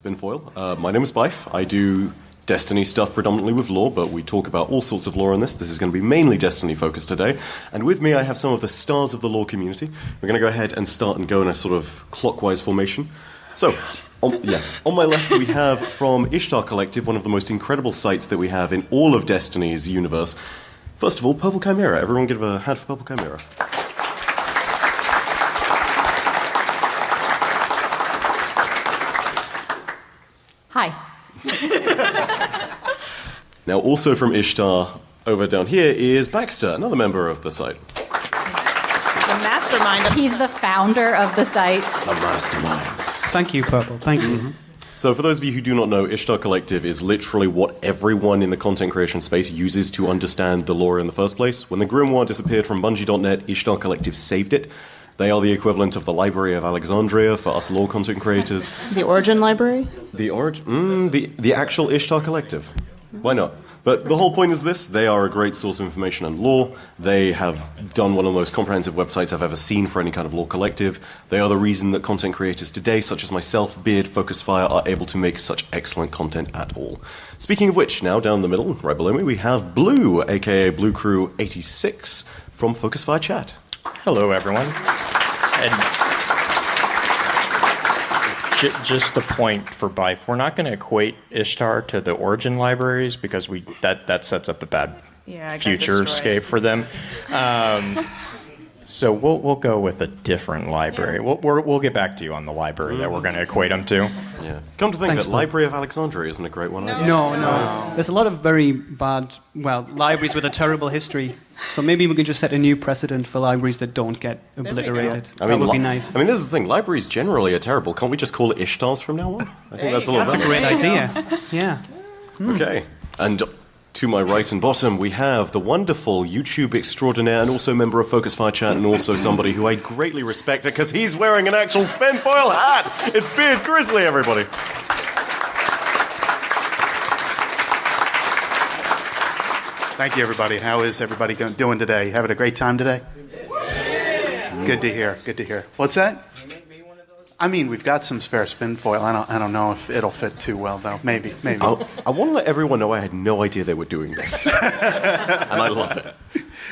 Spinfoil. My name is Byf. I do Destiny stuff predominantly with lore, but we talk about all sorts of lore in this. This is going to be mainly Destiny focused today. And with me I have some of the stars of the lore community. We're going to go ahead and start and go in a sort of clockwise formation. So, on my left we have from Ishtar Collective, one of the most incredible sites that we have in all of Destiny's universe. First of all, Purple Chimera. Everyone give a hand for Purple Chimera. Hi. Now, also from Ishtar, over down here is Baxter, another member of the site. The mastermind. He's the founder of the site. A mastermind. Thank you, Purple. Thank you. Mm-hmm. So for those of you who do not know, Ishtar Collective is literally what everyone in the content creation space uses to understand the lore in the first place. When the Grimoire disappeared from Bungie.net, Ishtar Collective saved it. They are the equivalent of the Library of Alexandria for us lore content creators. The Origin Library? The actual Ishtar Collective. Why not? But the whole point is this: they are a great source of information and lore. They have done one of the most comprehensive websites I've ever seen for any kind of lore collective. They are the reason that content creators today, such as myself, Beard, Focusfire, are able to make such excellent content at all. Speaking of which, now down the middle, right below me, we have Blue, aka Blue Crew 86, from Focusfire Chat. Hello, everyone. And just the point for Byf, we're not going to equate Ishtar to the Origin libraries because that sets up a bad future-scape for them. So we'll go with a different library. We'll get back to you on the library that we're going to equate them to. Yeah. Come to think that Library of Alexandria isn't a great one either. No. There's a lot of very bad, libraries with a terrible history. So maybe we can just set a new precedent for libraries that don't get obliterated. That would be nice. I mean, this is the thing. Libraries generally are terrible. Can't we just call it Ishtars from now on? I think that's a lot better. That's a great idea. Yeah. Okay. And to my right and bottom, we have the wonderful YouTube extraordinaire and also member of Focusfire Chat and also somebody who I greatly respect because he's wearing an actual Spinfoil hat. It's Beard Grizzly, everybody. Thank you, everybody. How is everybody doing today? Having a great time today? Good to hear. Good to hear. What's that? I mean, we've got some spare Spinfoil. I don't know if it'll fit too well, though. Maybe. I want to let everyone know I had no idea they were doing this. And I love it.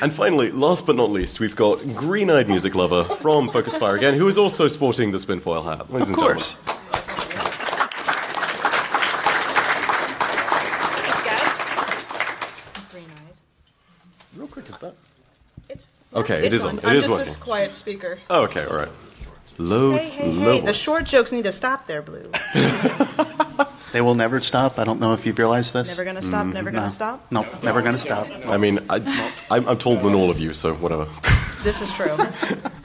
And finally, last but not least, we've got Green-Eyed Music Lover from Focusfire again, who is also sporting the Spinfoil hat. Ladies and gentlemen. Real quick, is that? Okay, it is on. It is working. I'm just a quiet speaker. Oh, okay, all right. Low. Hey, the short jokes need to stop there, Blue. They will never stop. I don't know if you've realized this. Never gonna stop, never gonna stop? Nope, never gonna stop. I mean, I'm taller than all of you, so whatever. This is true.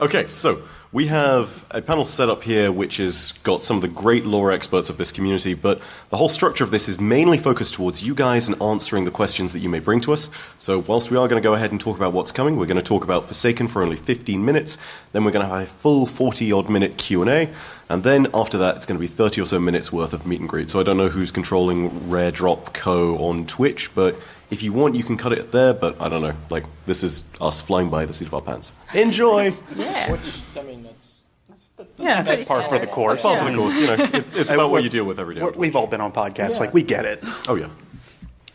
Okay, so we have a panel set up here which has got some of the great lore experts of this community, but the whole structure of this is mainly focused towards you guys and answering the questions that you may bring to us. So whilst we are going to go ahead and talk about what's coming, we're going to talk about Forsaken for only 15 minutes, then we're going to have a full 40-odd minute Q&A, and then after that it's going to be 30 or so minutes worth of meet and greet. So I don't know who's controlling Rare Drop Co. on Twitch, but if you want, you can cut it there, but I don't know. Like, this is us flying by the seat of our pants. Enjoy! Yeah. Which, I mean, That's par for the course. It's part of the course, you know. It's about what you deal with every day. We've all been on podcasts. Like, we get it. Oh, yeah.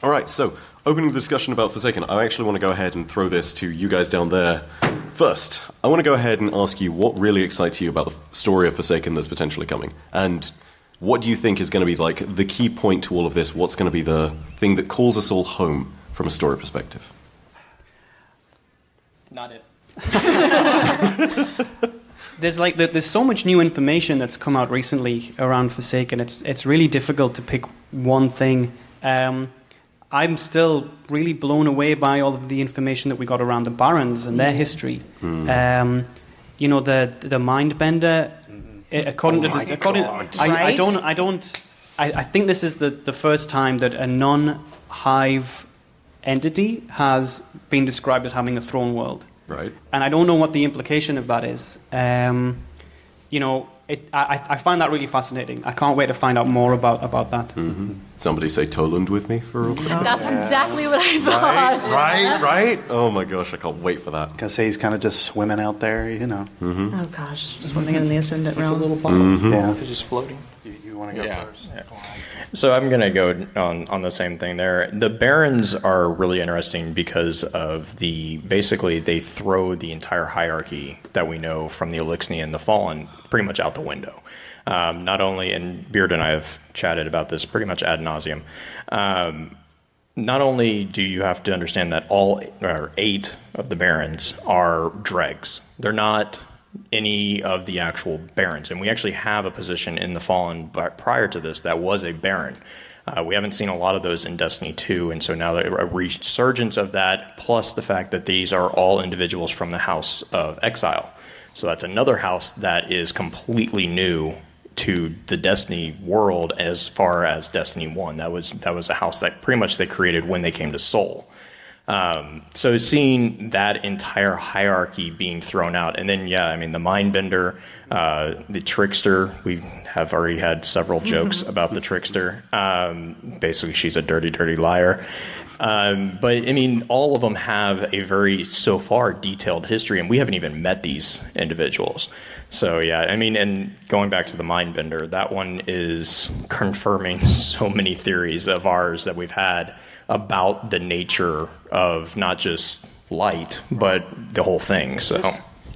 All right, so opening the discussion about Forsaken, I actually want to go ahead and throw this to you guys down there. First, I want to go ahead and ask you what really excites you about the story of Forsaken that's potentially coming. And what do you think is going to be, like, the key point to all of this? What's going to be the thing that calls us all home from a story perspective? not it. There's so much new information that's come out recently around Forsaken. It's really difficult to pick one thing. I'm still really blown away by all of the information that we got around the Barons and their history. The Mindbender. I think this is the first time that a non-Hive entity has been described as having a throne world. Right. And I don't know what the implication of that is. I find that really fascinating. I can't wait to find out more about that. Mm-hmm. Somebody say Toland with me for real quick. That's exactly what I thought. Right? Oh my gosh, I can't wait for that. Because he's kind of just swimming out there, you know. Oh gosh, swimming in the ascendant It's a realm. little bubble. Yeah. It's just floating. You want to go Yeah. first? So I'm going to go on the same thing there. The Barons are really interesting because of basically they throw the entire hierarchy that we know from the Elixni and the Fallen pretty much out the window. Not only, and Beard and I have chatted about this pretty much ad nauseum. Not only do you have to understand that all 8 of the Barons are dregs. They're not any of the actual barons, and we actually have a position in the Fallen prior to this that was a baron. We haven't seen a lot of those in Destiny 2, and so now a resurgence of that, plus the fact that these are all individuals from the House of Exile. So that's another house that is completely new to the Destiny world as far as Destiny 1. That was a house that pretty much they created when they came to Sol. So seeing that entire hierarchy being thrown out, and then the Mindbender, the Trickster, we have already had several jokes about the Trickster. Basically, she's a dirty, dirty liar. But I mean, all of them have a very, so far, detailed history, and we haven't even met these individuals. So yeah, I mean, and going back to the Mindbender, that one is confirming so many theories of ours that we've had about the nature of not just light, but the whole thing. So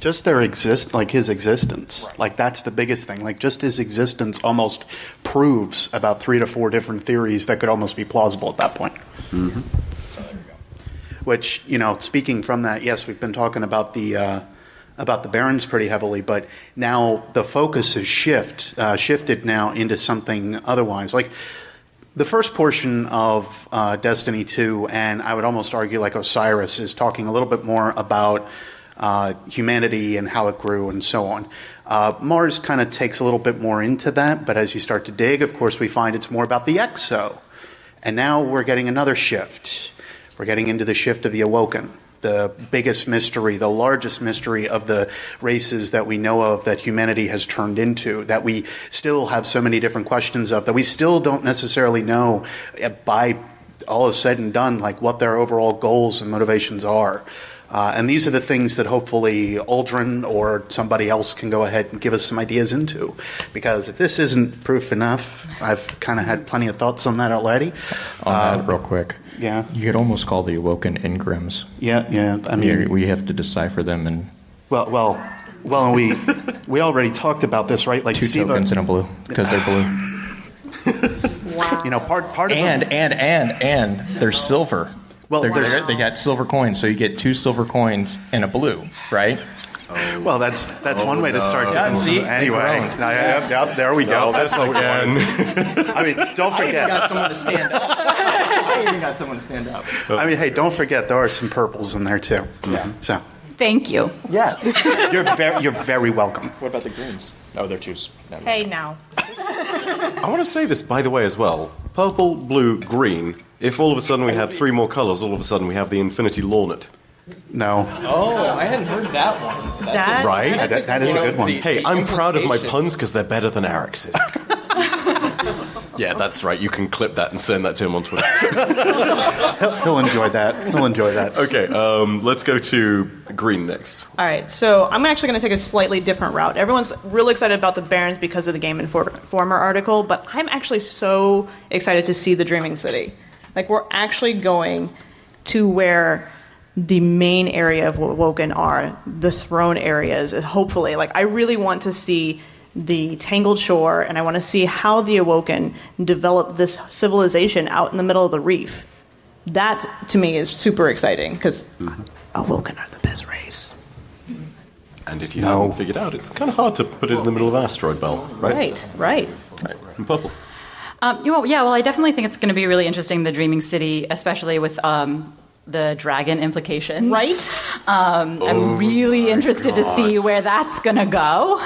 just his existence. Like, that's the biggest thing. Like, just his existence almost proves about 3 to 4 different theories that could almost be plausible at that point. Mm-hmm. Which, speaking from that, yes, we've been talking about the Barons pretty heavily, but now the focus is shifted now into something otherwise. Like, the first portion of Destiny 2, and I would almost argue like Osiris, is talking a little bit more about humanity and how it grew and so on. Mars kind of takes a little bit more into that, but as you start to dig, of course, we find it's more about the Exo. And now we're getting another shift. We're getting into the shift of the Awoken, the biggest mystery, the largest mystery of the races that we know of that humanity has turned into, that we still have so many different questions of, that we still don't necessarily know by all is said and done, like what their overall goals and motivations are. And these are the things that hopefully Aldrin or somebody else can go ahead and give us some ideas into. Because if this isn't proof enough, I've kind of had plenty of thoughts on that already. On that real quick. Yeah. You could almost call the Awoken Ingrams. Yeah. I mean, we have to decipher them in well, and we already talked about this, right? Like 2 Siva, tokens and a blue, because they're blue. Wow. Part of And they're silver. Well, they got silver coins, so you get 2 silver coins and a blue, right? Well, that's one way to start. Yeah, see? Anyway, yep, there we go. That's again. I mean, don't I even forget. got someone to stand up. I mean, hey, don't forget there are some purples in there too. Yeah. So. Thank you. Yes. You're very welcome. What about the greens? Oh, they're 2s. Hey, now. I want to say this, by the way, as well. Purple, blue, green. If all of a sudden we had 3 more colors, all of a sudden we have the Infinity Lornet. No. Oh, I hadn't heard that one. That- Right? That is a good one. Hey, I'm proud of my puns because they're better than Eric's. Yeah, that's right. You can clip that and send that to him on Twitter. He'll enjoy that. Okay, let's go to green next. All right, so I'm actually going to take a slightly different route. Everyone's really excited about the Barons because of the Game Informer article, but I'm actually so excited to see the Dreaming City. Like, we're actually going to where the main area of Woken are, the throne areas, hopefully. Like, I really want to see the Tangled Shore, and I want to see how the Awoken develop this civilization out in the middle of the reef. That, to me, is super exciting, because Awoken are the best race. And if you haven't figured out, it's kind of hard to put it in the middle of an asteroid belt, right? Right. Right. And purple. Well, I definitely think it's going to be really interesting, the Dreaming City, especially with the dragon implications. Right? I'm really interested to see where that's going to go.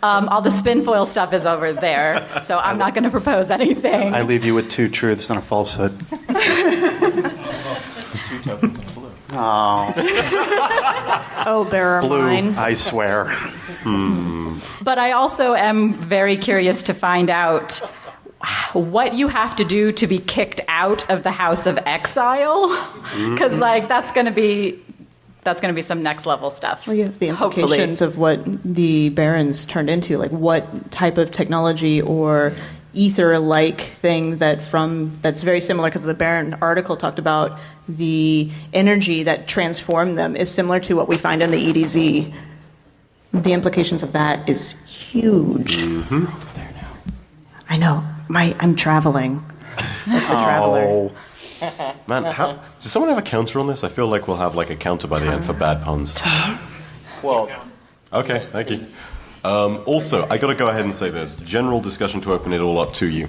All the spin foil stuff is over there, so I'm not going to propose anything. I leave you with 2 truths and a falsehood. 2 tokens and a blue. Oh, bearer Blue, mine. I swear. But I also am very curious to find out what you have to do to be kicked out of the House of Exile, because that's going to be some next level stuff. Well, yeah, the implications of what the Barons turned into, like what type of technology or ether-like thing that's very similar, because the Baron article talked about the energy that transformed them is similar to what we find in the EDZ. The implications of that is huge. I know. I'm traveling. Like the traveler. Man, does someone have a counter on this? I feel like we'll have like a counter by the end for bad puns. Well, Okay, thank you. Also, I got to go ahead and say this. General discussion to open it all up to you.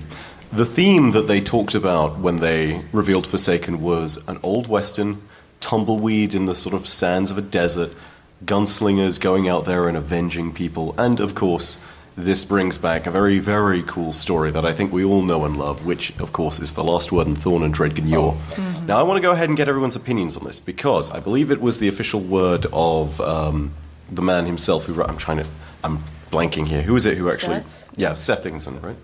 The theme that they talked about when they revealed Forsaken was an old western, tumbleweed in the sort of sands of a desert, gunslingers going out there and avenging people, and of course, this brings back a very, very cool story that I think we all know and love, which, of course, is The Last Word in Thorn and Dreadgan Yor. Now, I want to go ahead and get everyone's opinions on this, because I believe it was the official word of the man himself who wrote... I'm blanking here. Who is it who actually... Seth? Yeah, Seth Dickinson, right?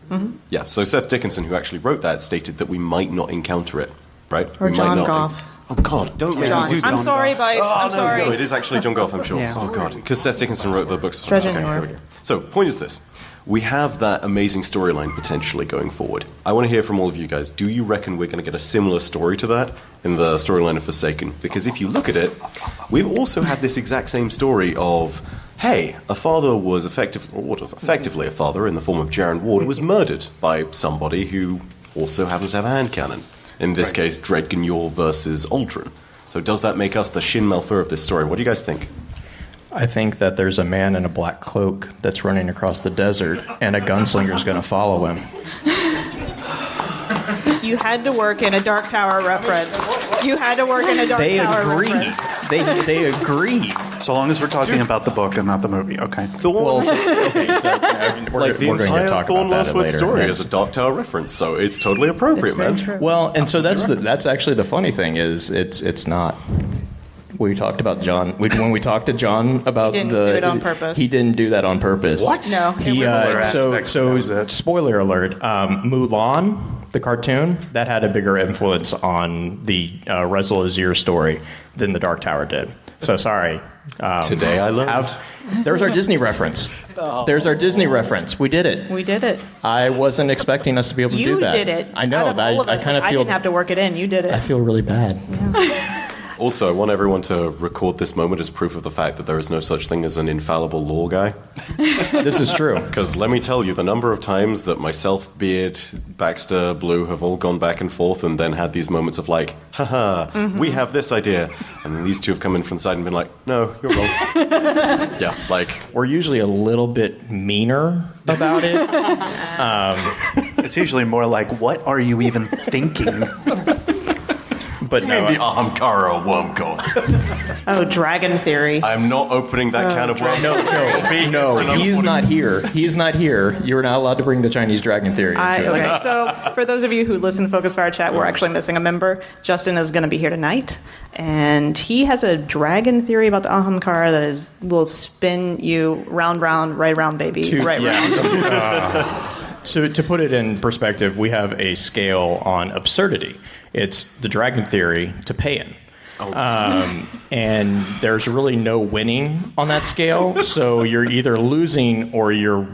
Yeah, so Seth Dickinson, who actually wrote that, stated that we might not encounter it, right? Or we John might not. Goff. Oh, God, don't make me do that. I'm sorry, Byf. I'm sorry. No, it is actually John Goff, I'm sure. Yeah. Oh, God, because Seth Dickinson wrote the books. Dredgen Okay, Yor. there we go. So, point is this. We have that amazing storyline potentially going forward. I want to hear from all of you guys. Do you reckon we're going to get a similar story to that in the storyline of Forsaken? Because if you look at it, we've also had this exact same story of, hey, a father was effectively a father in the form of Jaron Ward was murdered by somebody who also happens to have a hand cannon. In this case, Dreadgan Yor versus Aldrin. So does that make us the Shin Malfur of this story? What do you guys think? I think that there's a man in a black cloak that's running across the desert, and a gunslinger's going to follow him. You had to work in a Dark Tower reference. You had to work in a Dark Tower reference. They agree. So long as we're talking about the book and not the movie, okay. Well, okay, so Like the we're going to entire talk Thorn about Last that Word later. story Yeah. is a Dark Tower reference, so it's totally appropriate, man. True. Well, and so that's actually the funny thing is it's not. We talked about John. When we talked to John about He didn't do it on purpose. He didn't do that on purpose. What? No. He, That so was it. spoiler alert. Mulan, the cartoon, that had a bigger influence on the Rezel Azir story than the Dark Tower did. So sorry. Today I learned. There's our Disney reference. There's our Disney reference. We did it. We did it. I wasn't expecting us to be able to You do that. did it. I know. Out of all of I us, kind of I feel. didn't have to work it in. You did it. I feel really bad. Also, I want everyone to record this moment as proof of the fact that there is no such thing as an infallible lore guy. This is true. Because let me tell you, the number of times that myself, Beard, Baxter, Blue have all gone back and forth and then had these moments of like, haha, we have this idea. And then these two have come in from the side and been like, no, you're wrong. Yeah, like... We're usually a little bit meaner about it. It's usually more like, what are you even thinking? But no, the Ahamkara worm gods. Oh, dragon theory. I'm not opening that can of worms. no, he is not here. He is not here. You are not allowed to bring the Chinese dragon theory into it. Okay, so for those of you who listen to Focus Fire Chat, we're actually missing a member. Justin is going to be here tonight, and he has a dragon theory about the Ahamkara that will spin you round, right round, baby. Round. So to put it in perspective, we have a scale on absurdity. It's the dragon theory to Payan. And there's really no winning on that scale. So you're either losing or you're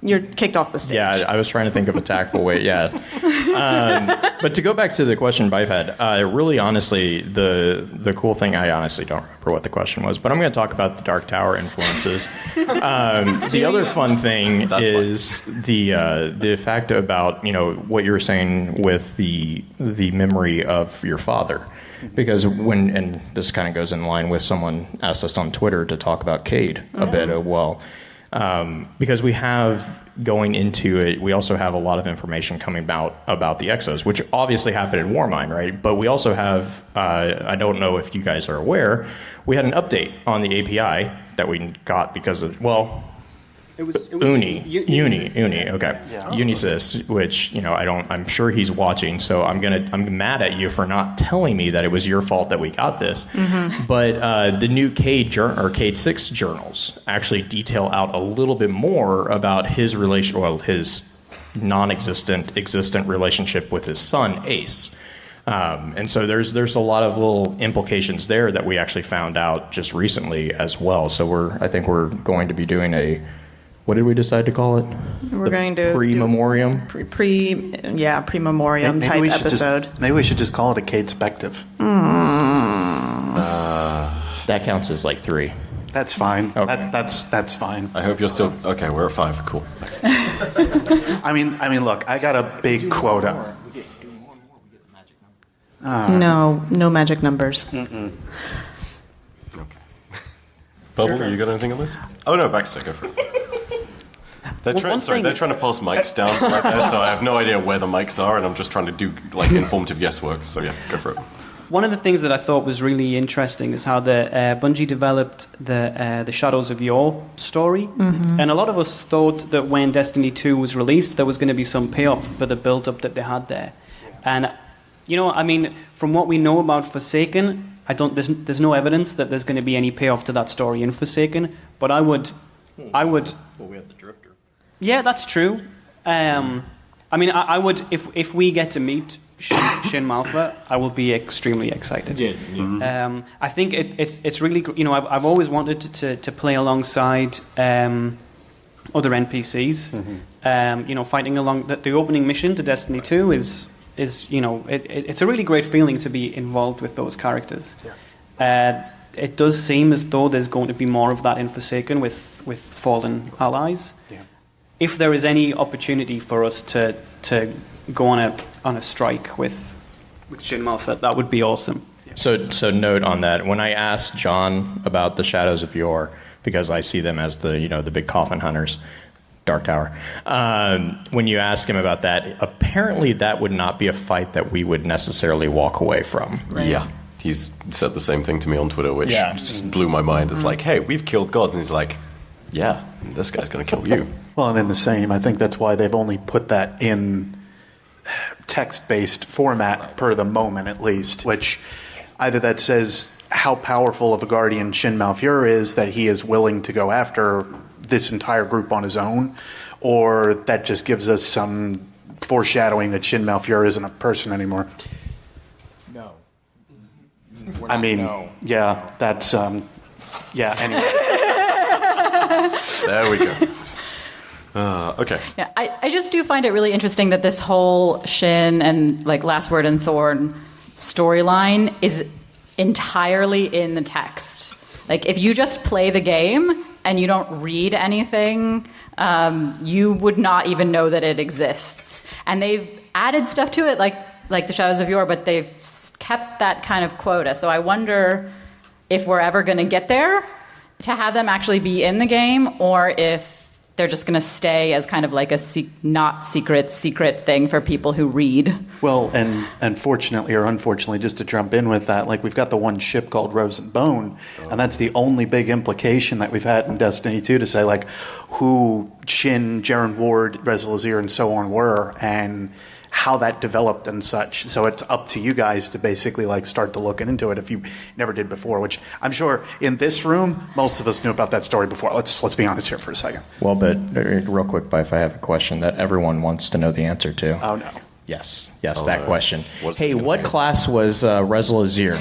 You're kicked off the stage. Yeah, I was trying to think of a tactful way. Yeah, but to go back to the question Byf had, really honestly, the cool thing, I honestly don't remember what the question was, but I'm going to talk about the Dark Tower influences. The other fun thing is the fact about what you were saying with the memory of your father. Because and this kind of goes in line with someone asked us on Twitter to talk about Cade a bit as well. Because we have, going into it, we also have a lot of information coming about the Exos, which obviously happened in Warmind, right? But we also have, I don't know if you guys are aware, we had an update on the API that we got because of, It was Uni, okay. Yeah. Unisys, which, I'm sure he's watching, so I'm mad at you for not telling me that it was your fault that we got this. Mm-hmm. But the new Cade 6 journals actually detail out a little bit more about his relation, his non-existent, existent relationship with his son, Ace. And so there's a lot of little implications there that we actually found out just recently as well. So I think we're going to be doing what did we decide to call it? We're going to pre-memoriam. Pre-memoriam type episode. Maybe we should just call it a Cade-spective. That counts as like 3. That's fine. Okay. That's fine. I hope you're still okay. We're at 5. Cool. Thanks. I mean, look, I got a big quota. No magic numbers. Okay. Bubble, you got anything on this? Oh no, Baxter, go for it. They're trying to pass mics down right there, so I have no idea where the mics are, and I'm just trying to do like informative guesswork. So yeah, go for it. One of the things that I thought was really interesting is how the Bungie developed the Shadows of Yore story. Mm-hmm. And a lot of us thought that when Destiny 2 was released, there was going to be some payoff for the build-up that they had there. And, I mean, from what we know about Forsaken, there's no evidence that there's going to be any payoff to that story in Forsaken. But I would. Well, we have the Drifter. Yeah, that's true. I mean, I would if we get to meet Shin Malfa, I will be extremely excited. Yeah. Mm-hmm. I think it's really, I've always wanted to play alongside other NPCs. Mm-hmm. Fighting along the opening mission to Destiny 2 is it's a really great feeling to be involved with those characters. Yeah. It does seem as though there's going to be more of that in Forsaken with fallen allies. Yeah. If there is any opportunity for us to go on a strike with Shin Malfa, that would be awesome. So note on that, when I asked John about the Shadows of Yore, because I see them as the big coffin hunters, Dark Tower, when you ask him about that, apparently that would not be a fight that we would necessarily walk away from. Right. Yeah. He's said the same thing to me on Twitter, which just blew my mind. It's like, hey, we've killed gods. And he's like, yeah, this guy's going to kill you. Well, and in the same, I think that's why they've only put that in text-based format per the moment, at least, which either that says how powerful of a guardian Shin Malfur is that he is willing to go after this entire group on his own, or that just gives us some foreshadowing that Shin Malfur isn't a person anymore. No. I mean, yeah, that's, anyway. There we go. Okay. Yeah, I just do find it really interesting that this whole Shin and like Last Word and Thorn storyline is entirely in the text. Like if you just play the game and you don't read anything, you would not even know that it exists. And they've added stuff to it, like the Shadows of Yore, but they've kept that kind of quota. So I wonder if we're ever going to get there to have them actually be in the game, or if they're just going to stay as kind of like a not secret thing for people who read. Well, and fortunately or unfortunately, just to jump in with that, like we've got the one ship called Rose and Bone, and that's the only big implication that we've had in Destiny 2 to say like who Shin, Jaren Ward, Rez Lazir, and so on were, and how that developed and such. So it's up to you guys to basically like start to look into it if you never did before, which I'm sure in this room, most of us knew about that story before. Let's be honest here for a second. Well, but real quick, Byf, I have a question that everyone wants to know the answer to. Oh, no. Yes, that question. Hey, what class was Rez Lazir?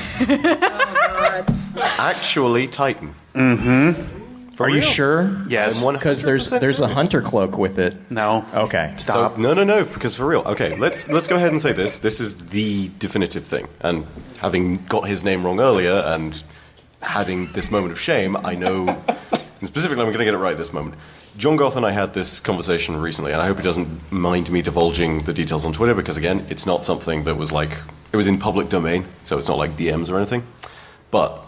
Actually, Titan. Mm-hmm. Are you sure? Yes. Because there's a hunter cloak with it. No. Okay. Stop. So, no, because for real. Okay, let's go ahead and say this. This is the definitive thing. And having got his name wrong earlier and having this moment of shame, I know, and specifically I'm going to get it right this moment. John Goth and I had this conversation recently, and I hope he doesn't mind me divulging the details on Twitter, because again, it's not something that was like, it was in public domain, so it's not like DMs or anything. But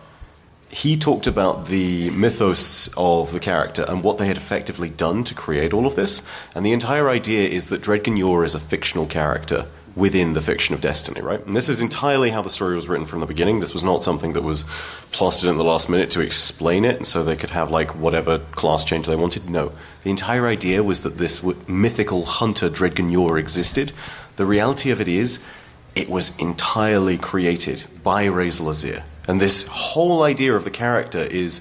he talked about the mythos of the character and what they had effectively done to create all of this. And the entire idea is that Dredgen Yor is a fictional character within the fiction of Destiny, right? And this is entirely how the story was written from the beginning. This was not something that was plastered in the last minute to explain it, and so they could have like whatever class change they wanted. No. The entire idea was that this mythical hunter Dredgen Yor existed. The reality of it is, it was entirely created by Rez Lazir. And this whole idea of the character is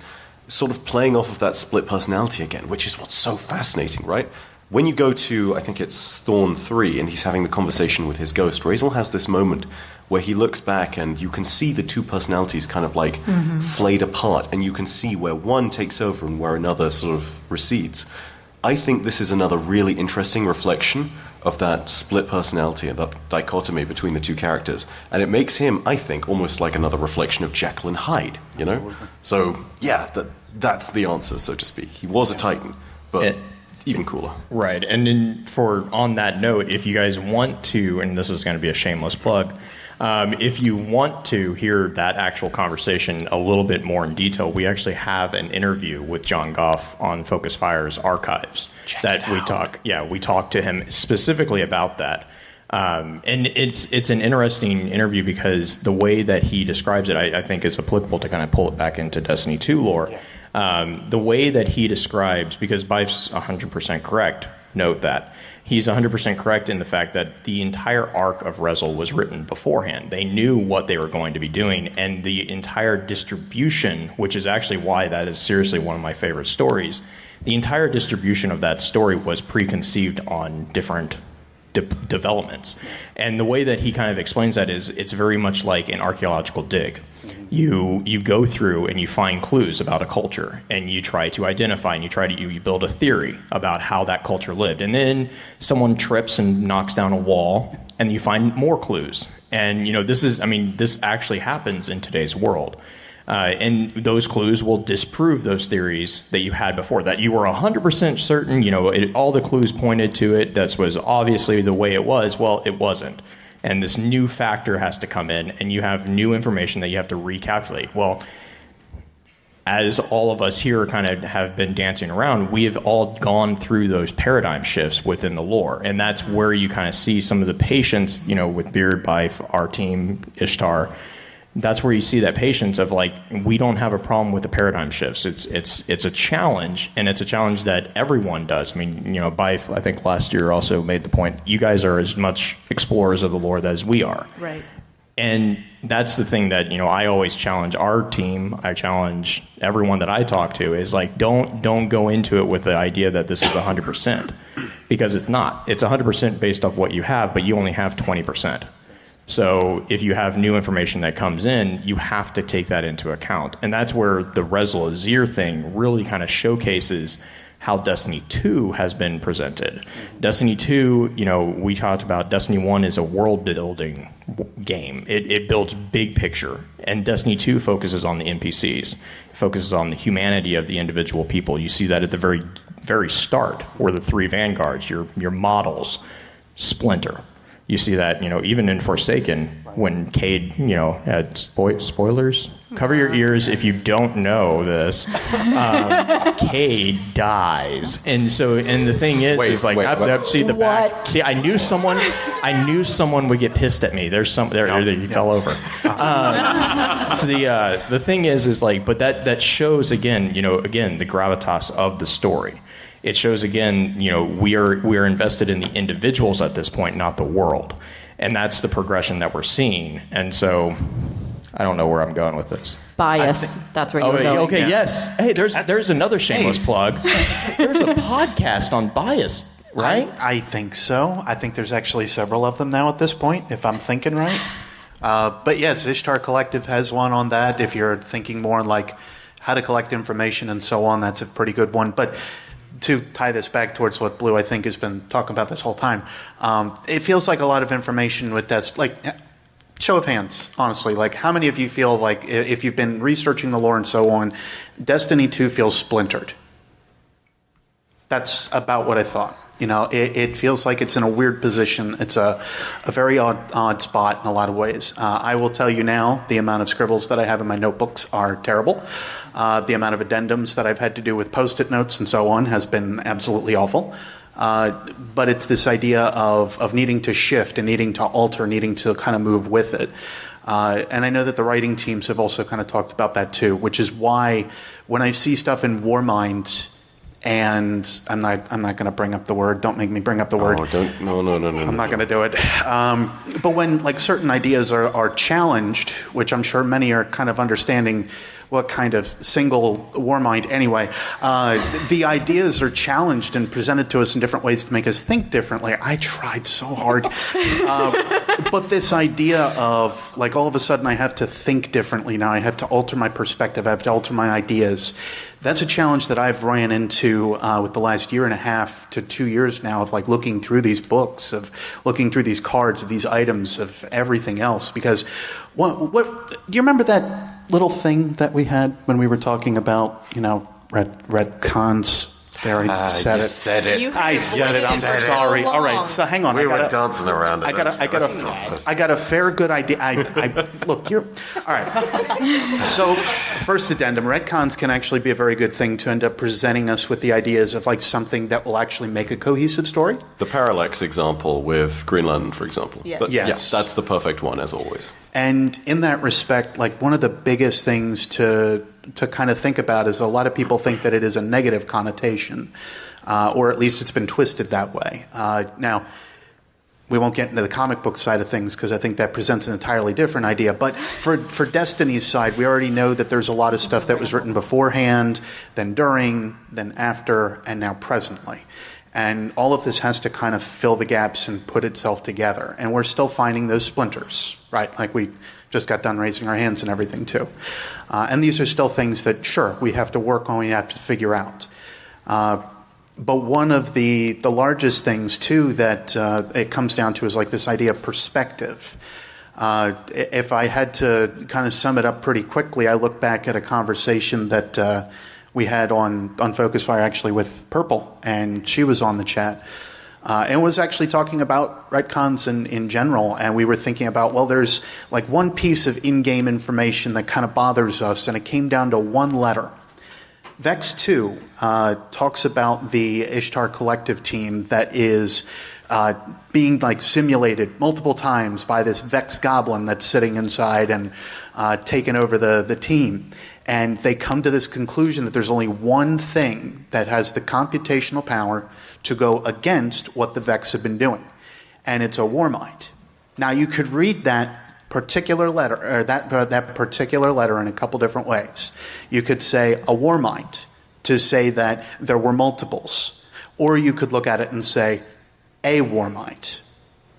sort of playing off of that split personality again, which is what's so fascinating, right? when you go to, I think it's Thorn 3, and he's having the conversation with his ghost, Razel has this moment where he looks back and you can see the two personalities kind of like flayed apart, and you can see where one takes over and where another sort of recedes. I think this is another really interesting reflection of that split personality and that dichotomy between the two characters. And it makes him, I think, almost like another reflection of Jekyll and Hyde, you know? So, yeah, that's the answer, so to speak. He was a Titan, but even cooler. Right, and then on that note, if you guys want to, and this is going to be a shameless plug, if you want to hear that actual conversation a little bit more in detail, we actually have an interview with John Goff on Focus Fire's archives. We talked to him specifically about that. And it's an interesting interview because the way that he describes it, I think is applicable to kind of pull it back into Destiny 2 lore. Yeah. The way that he describes, because Byf's 100% correct, note that. He's 100% correct in the fact that the entire arc of Rezel was written beforehand. They knew what they were going to be doing, and the entire distribution, which is actually why that is seriously one of my favorite stories, the entire distribution of that story was preconceived on different developments. And the way that he kind of explains that is it's very much like an archaeological dig. You go through and you find clues about a culture, and you try to identify, and you build a theory about how that culture lived. And then someone trips and knocks down a wall, and you find more clues. And this actually happens in today's world. And those clues will disprove those theories that you had before, that you were 100% certain, all the clues pointed to it, that was obviously the way it was. Well, it wasn't. And this new factor has to come in, and you have new information that you have to recalculate. Well, as all of us here kind of have been dancing around, we have all gone through those paradigm shifts within the lore. And that's where you kind of see some of the patience, with Beard, Byf, our team, Ishtar. That's where you see that patience of like, we don't have a problem with the paradigm shifts. It's a challenge, and it's a challenge that everyone does. I mean, Byf, I think last year also made the point, you guys are as much explorers of the lore as we are. Right. And that's the thing that, I always challenge our team. I challenge everyone that I talk to is like, don't go into it with the idea that this is 100%, because it's not. It's 100% based off what you have, but you only have 20%. So if you have new information that comes in, you have to take that into account. And that's where the Rezel Azir thing really kind of showcases how Destiny 2 has been presented. Destiny 2, we talked about Destiny 1 is a world-building game. It builds big picture. And Destiny 2 focuses on the NPCs. It focuses on the humanity of the individual people. You see that at the very, very start, where the three vanguards, your models, splinter. You see that, even in Forsaken, when Cade, had spoilers. Cover your ears if you don't know this. Cade dies, and the thing is, see the back. See, I knew someone would get pissed at me. He fell over. So the thing is but that shows again the gravitas of the story. It shows again, we are invested in the individuals at this point, not the world, and that's the progression that we're seeing. And so, I don't know where I'm going with this. Bias. That's where you're going. Okay, yeah. Yes. Hey, there's another shameless plug. There's a podcast on bias, right? I think so. I think there's actually several of them now at this point, if I'm thinking right. But yes, Ishtar Collective has one on that. If you're thinking more on like how to collect information and so on, that's a pretty good one. But to tie this back towards what Blue, I think, has been talking about this whole time, it feels like a lot of information with this, like, show of hands, honestly. Like, how many of you feel like, if you've been researching the lore and so on, Destiny 2 feels splintered? That's about what I thought. It feels like it's in a weird position. It's a very odd spot in a lot of ways. I will tell you now, the amount of scribbles that I have in my notebooks are terrible. The amount of addendums that I've had to do with Post-it notes and so on has been absolutely awful. But it's this idea of needing to shift and needing to alter, needing to kind of move with it. And I know that the writing teams have also kind of talked about that too, which is why when I see stuff in Warmind, and I'm not going to bring up the word. Don't make me bring up the word. No. I'm not going to do it. But when like certain ideas are challenged, which I'm sure many are kind of understanding, what kind of single war mind anyway. The ideas are challenged and presented to us in different ways to make us think differently. I tried so hard. But this idea of, like, all of a sudden I have to think differently now. I have to alter my perspective. I have to alter my ideas. That's a challenge that I've ran into with the last year and a half to 2 years now of, like, looking through these books, of looking through these cards, of these items, of everything else. Because what do you remember that little thing that we had when we were talking about, retcons? There, I said you it. said it. I said it. I'm sorry. All right, so hang on. We were dancing around it. I got a fair good idea. Look, you're all right. So, first addendum: retcons can actually be a very good thing to end up presenting us with the ideas of, like, something that will actually make a cohesive story. The parallax example with Green Lantern, for example. Yes. Yes. Yeah, that's the perfect one, as always. And in that respect, like, one of the biggest things to kind of think about is a lot of people think that it is a negative connotation, or at least it's been twisted that way. Now, we won't get into the comic book side of things because I think that presents an entirely different idea. But for Destiny's side, we already know that there's a lot of stuff that was written beforehand, then during, then after, and now presently. And all of this has to kind of fill the gaps and put itself together. And we're still finding those splinters, right? Like, we just got done raising our hands and everything too. And these are still things that, sure, we have to work on, we have to figure out. But one of the largest things too that it comes down to is, like, this idea of perspective. If I had to kind of sum it up pretty quickly, I look back at a conversation that we had on Focus Fire actually with Purple, and she was on the chat. And was actually talking about retcons in general, and we were thinking about, well, there's, like, one piece of in-game information that kind of bothers us, and it came down to one letter. Vex 2 talks about the Ishtar Collective team that is being, like, simulated multiple times by this Vex goblin that's sitting inside and taking over the team. And they come to this conclusion that there's only one thing that has the computational power to go against what the Vex have been doing, and it's a war mind. Now, you could read that particular letter, or that particular letter, in a couple different ways. You could say a war mind to say that there were multiples, or you could look at it and say a war mind.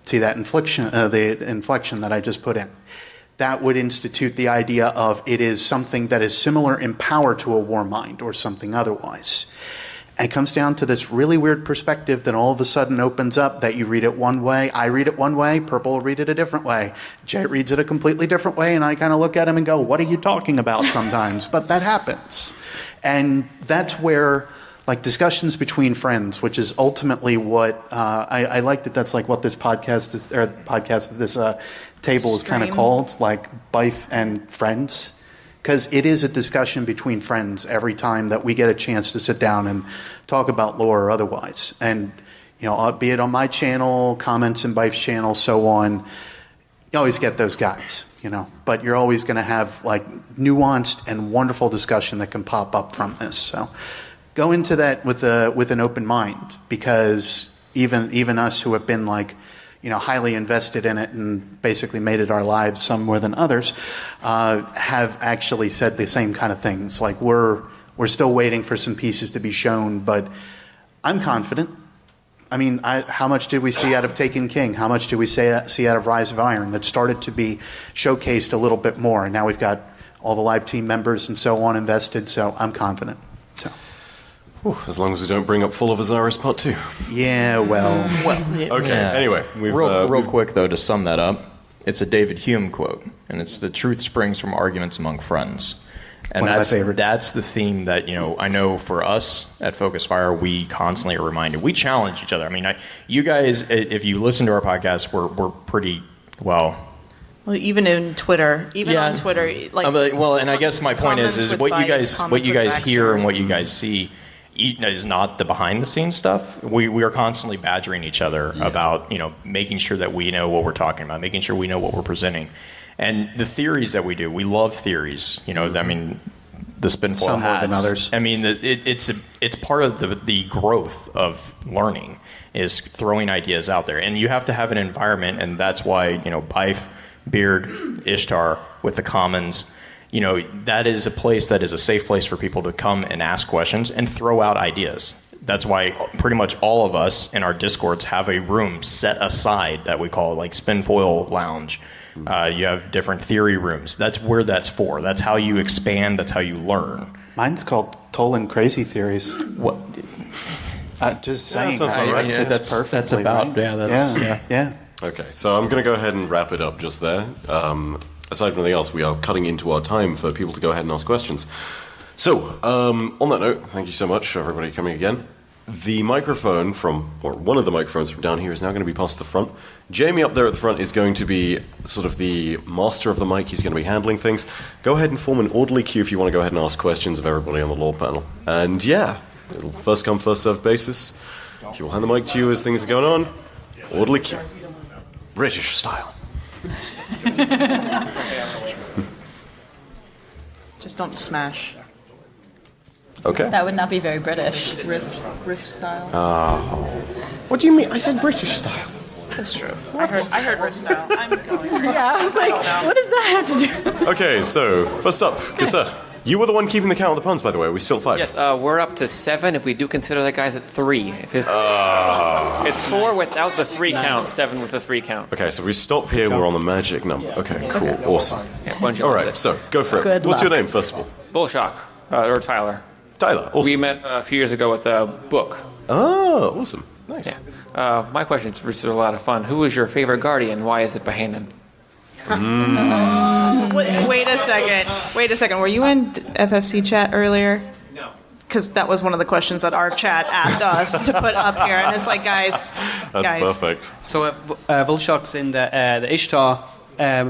See that inflection, the inflection that I just put in. That would institute the idea of it is something that is similar in power to a war mind or something otherwise. And it comes down to this really weird perspective that all of a sudden opens up that you read it one way, I read it one way, Purple will read it a different way, Jay reads it a completely different way, and I kind of look at him and go, what are you talking about sometimes? But that happens. And that's where, like, discussions between friends, which is ultimately what I like that's like what this podcast is, or this table is kind of called, like Byf and Friends. Because it is a discussion between friends every time that we get a chance to sit down and talk about lore or otherwise. And, be it on my channel, comments in Byf's channel, so on, you always get those guys, But you're always going to have, like, nuanced and wonderful discussion that can pop up from this. So go into that with an open mind, because even us who have been, like, highly invested in it and basically made it our lives, some more than others, have actually said the same kind of things. Like, we're still waiting for some pieces to be shown, but I'm confident. I mean, how much did we see out of Taken King? How much did we see out of Rise of Iron? That started to be showcased a little bit more, and now we've got all the live team members and so on invested, so I'm confident. So. As long as we don't bring up Fall of Osiris Part 2. Yeah, well. Okay, anyway. Real quick, though, to sum that up, it's a David Hume quote, and it's the truth springs from arguments among friends. And One of my favorites. That's the theme that, I know for us at Focus Fire, we constantly are reminded. We challenge each other. I mean, you guys, if you listen to our podcast, we're pretty, well, even in Twitter, on Twitter, like, and I guess my point is what you guys hear and what you guys see is not the behind the scenes stuff. We are constantly badgering each other about, making sure that we know what we're talking about, making sure we know what we're presenting. And the theories that we do, we love theories. I mean, the spinfoil Some more hats. than others. I mean, it's part of the growth of learning is throwing ideas out there. And you have to have an environment, and that's why, Byf, Beard, Ishtar with the commons, that is a place that is a safe place for people to come and ask questions and throw out ideas. That's why pretty much all of us in our Discords have a room set aside that we call like Spinfoil Lounge. You have different theory rooms. That's where that's for. That's how you expand. That's how you learn. Mine's called Tolan Crazy Theories. What? Just saying. sounds about right. That's perfect. That's about, right. Yeah. Okay, so I'm going to go ahead and wrap it up just there. Aside from anything else, we are cutting into our time for people to go ahead and ask questions. So, on that note, thank you so much for everybody coming again. The microphone one of the microphones from down here is now going to be passed to the front. Jamie up there at the front is going to be sort of the master of the mic. He's going to be handling things. Go ahead and form an orderly queue if you want to go ahead and ask questions of everybody on the law panel. And yeah, it'll first come, first served basis. He will hand the mic to you as things are going on. Orderly queue. British style. Just don't smash. Okay. That would not be very British. Riff style. What do you mean? I said British style. That's true. I heard riff style. I'm going. Yeah, I was like, what does that have to do? Okay, so first up, good sir. You were the one keeping the count of the puns, by the way. Are we still at 5? Yes, we're up to 7 if we do consider that guy's at 3. If it's 4 without the 3 count, 7 with the 3 count. Okay, so we stop here. We're on the magic number. Okay, cool, awesome. Yeah, bunch of All right, opposite. so go for it. Good What's your luck. name, first of all? Bullshock, or Tyler. Tyler. Awesome. We met a few years ago with a book. Oh, awesome. Nice. Yeah. My question is a lot of fun. Who is your favorite Guardian? Why is it Bohannon? Wait a second. Were you in FFC chat earlier? No. Because that was one of the questions that our chat asked us to put up here, and it's like, guys. That's perfect. So Volshock's in the Ishtar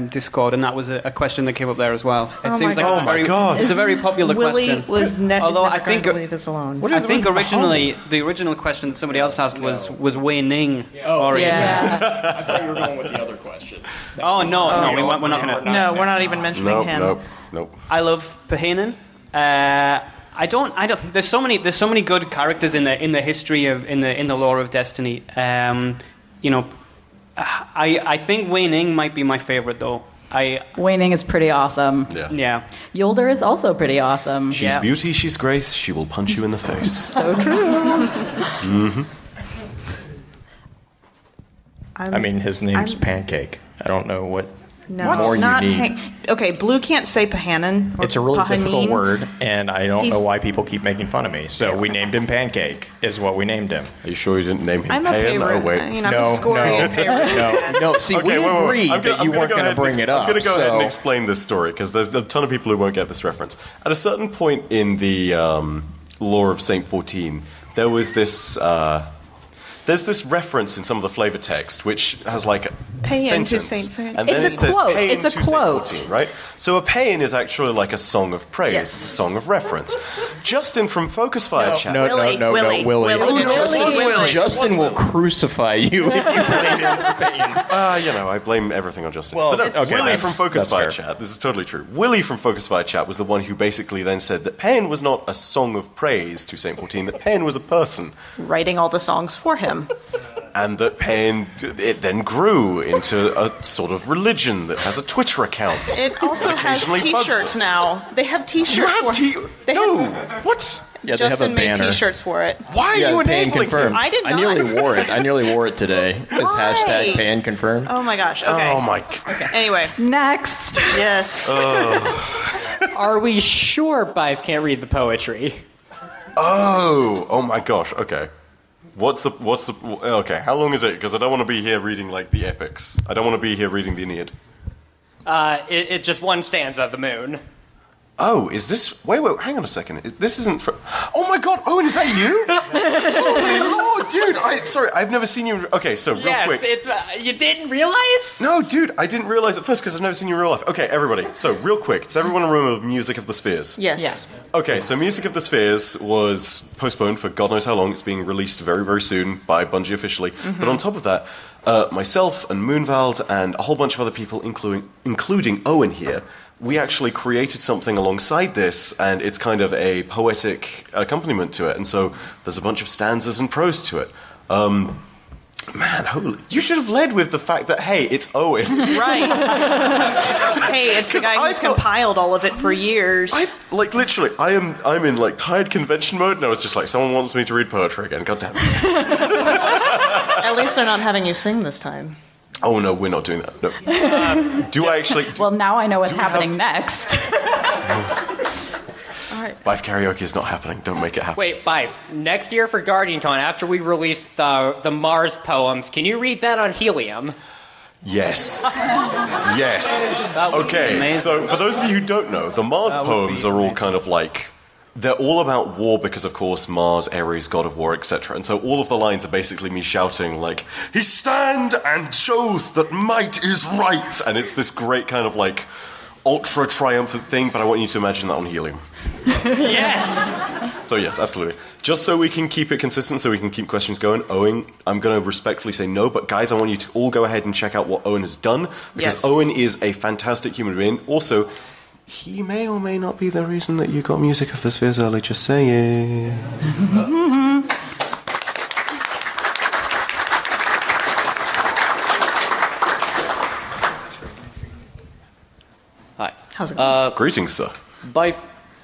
Discord, and that was a question that came up there as well. It seems like God. Oh my God. It's a very popular Willie question. was never Although going I think to leave us alone. I think originally the original question that somebody else asked was Wei Ning. Yeah. I thought you were going with the other question. Oh no, we're not going to. No, we're not even mentioning him. Nope. I love Bohannon. I don't. There's so many good characters in the history of in the lore of Destiny. I think Wei Ning might be my favorite though. Waning is pretty awesome. Yeah. Yolder is also pretty awesome. She's beauty, she's grace, she will punch you in the face. So true. Mm-hmm. I mean, his name's Pancake. I don't know what more you not need. Okay, Blue can't say Pahannon. It's a really difficult Pahanin. word, and I don't know why people keep making fun of me. So we named him Pancake, is what we named him. Are you sure you didn't name him I'm a Payan? favorite. Oh, wait. I'm a Scorian favorite. No. See, we agreed that you weren't going to bring it up. I'm going to go ahead and explain this story, because there's a ton of people who won't get this reference. At a certain point in the lore of Saint 14, there was this... there's this reference in some of the flavor text which has like a Paean to sentence, Saint 14. and then It's it a says quote. Paean It's a to Saint quote. 14, right? So a paean is actually like a song of praise, Yes. a song of reference. Justin from Focus Fire chat. Willie. Justin will crucify you if you blame him for Paean. I blame everything on Justin. Well, but no, okay, Willie from Focus that's Fire fair. chat, this is totally true. Willie from Focus Fire chat was the one who basically then said that Paean was not a song of praise to Saint 14, that Paean was a person. Writing all the songs for him. And that Paean, it then grew into a sort of religion that has a Twitter account. It also has Occasionally bugs T-shirts us. now. They have T-shirts. You have They No! have- What? Yeah, they have Justin a made banner. T-shirts for it. Why are you Paean enabling confirmed. I did I not. nearly wore it. I nearly wore it today. It's Why? hashtag Paean confirmed. Oh my gosh. Okay. Oh my God. Anyway. Next. Yes. Are we sure Byf can't read the poetry? Oh my gosh, okay. Okay, how long is it? Because I don't want to be here reading, like, the epics. I don't want to be here reading the Aeneid. It's just one stanza of the moon. Oh, is this... Wait, hang on a second. This isn't... Oh my God, Owen, is that you? Holy Lord, dude! Sorry, I've never seen you... Okay, so real quick. It's you didn't realize? No, dude, I didn't realize at first because I've never seen you in real life. Okay, everybody, so real quick. Does everyone remember Music of the Spheres? Yes. Okay, so Music of the Spheres was postponed for God knows how long. It's being released very, very soon by Bungie officially. But on top of that, myself and Moonvald and a whole bunch of other people, including Owen here, we actually created something alongside this, and it's kind of a poetic accompaniment to it. And so there's a bunch of stanzas and prose to it. Man, holy. You should have led with the fact that, hey, it's Owen. Right. Hey, it's the guy who's compiled all of it for years. Literally, I'm in, like, tired convention mode, and I was just like, someone wants me to read poetry again, God damn it. At least they're not having you sing this time. Oh, no, we're not doing that. No. I actually... Well, now I know what's happening next. Byf karaoke is not happening. Don't make it happen. Wait, Byf, next year for GuardianCon, after we release the Mars poems, can you read that on helium? Yes. Yes. Okay, so for those of you who don't know, the Mars poems are all kind of like... They're all about war because, of course, Mars, Ares, god of war, etc. And so all of the lines are basically me shouting, like, he stand and shows that might is right! And it's this great kind of, like, ultra-triumphant thing, but I want you to imagine that on helium. Yes! So yes, absolutely. Just so we can keep it consistent, so we can keep questions going, Owen, I'm going to respectfully say no, but guys, I want you to all go ahead and check out what Owen has done, because Owen is a fantastic human being. Also, he may or may not be the reason that you got Music of the Spheres early, just saying. Hi. How's it going? Greetings, sir. Byf,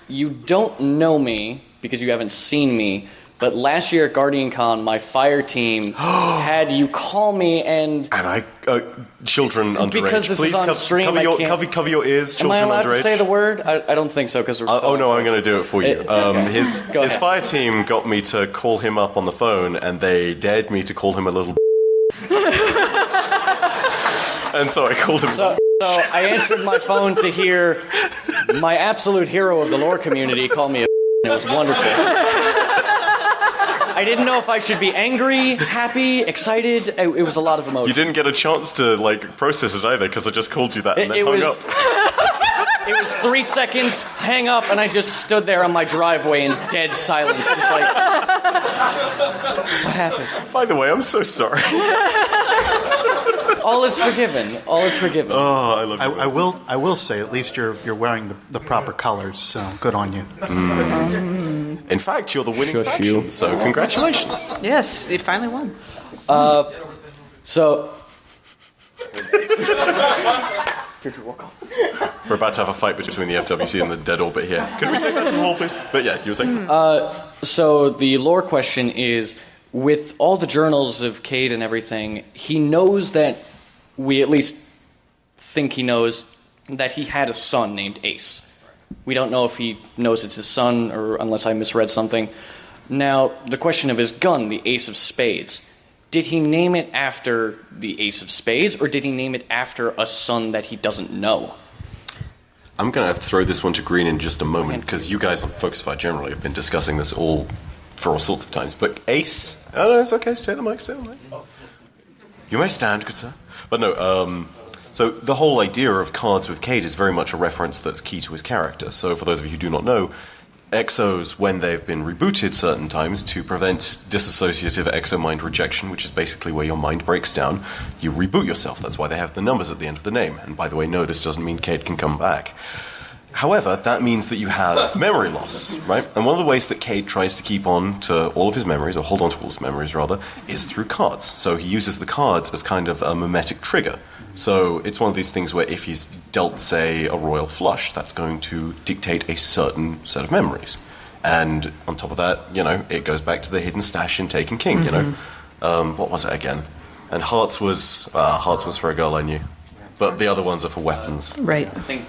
you don't know me because you haven't seen me, but last year at GuardianCon, my fire team had you call me and I, children underage. Because this Please is on stream, cover your ears, Am I children allowed underage. to say the word? I don't think so because we're. Oh no, I'm going to do it for you. Okay. His Go ahead. fire team got me to call him up on the phone, and they dared me to call him a little. And so I called him. So I answered my phone to hear my absolute hero of the lore community call me a. It was wonderful. I didn't know if I should be angry, happy, excited. It was a lot of emotion. You didn't get a chance to process it either because I just called you that and then hung up. It was 3 seconds, hang up, and I just stood there on my driveway in dead silence, just like, what happened? By the way, I'm so sorry. All is forgiven. All is forgiven. Oh, I love you. I will say, at least you're wearing the proper colors, so good on you. In fact, you're the winning faction, so congratulations. Yes, you finally won. So... We're about to have a fight between the FWC and the dead orbit here. Could we take that to the hall, please? But yeah, you were saying? So the lore question is, with all the journals of Cade and everything, he knows that, we at least think he knows, that he had a son named Ace. We don't know if he knows it's his son, or unless I misread something. Now, the question of his gun, the Ace of Spades, did he name it after the Ace of Spades, or did he name it after a son that he doesn't know? I'm going to throw this one to Green in just a moment, because you guys on Focusfire generally have been discussing this for all sorts of times. But Ace... Oh, no, it's okay. Stay at the mic, You may stand, good sir. But no, so the whole idea of cards with Cade is very much a reference that's key to his character. So for those of you who do not know, exos, when they've been rebooted certain times to prevent dissociative exomind rejection, which is basically where your mind breaks down, you reboot yourself. That's why they have the numbers at the end of the name. And by the way, no, this doesn't mean Cade can come back. However, that means that you have memory loss, right? And one of the ways that Cade tries to keep on to all of his memories, or hold on to all his memories rather, is through cards. So he uses the cards as kind of a mimetic trigger. So it's one of these things where if he's dealt, say, a royal flush, that's going to dictate a certain set of memories. And on top of that, it goes back to the hidden stash in Taken King, what was it again? And Hearts was for a girl I knew. But the other ones are for weapons. Right. I think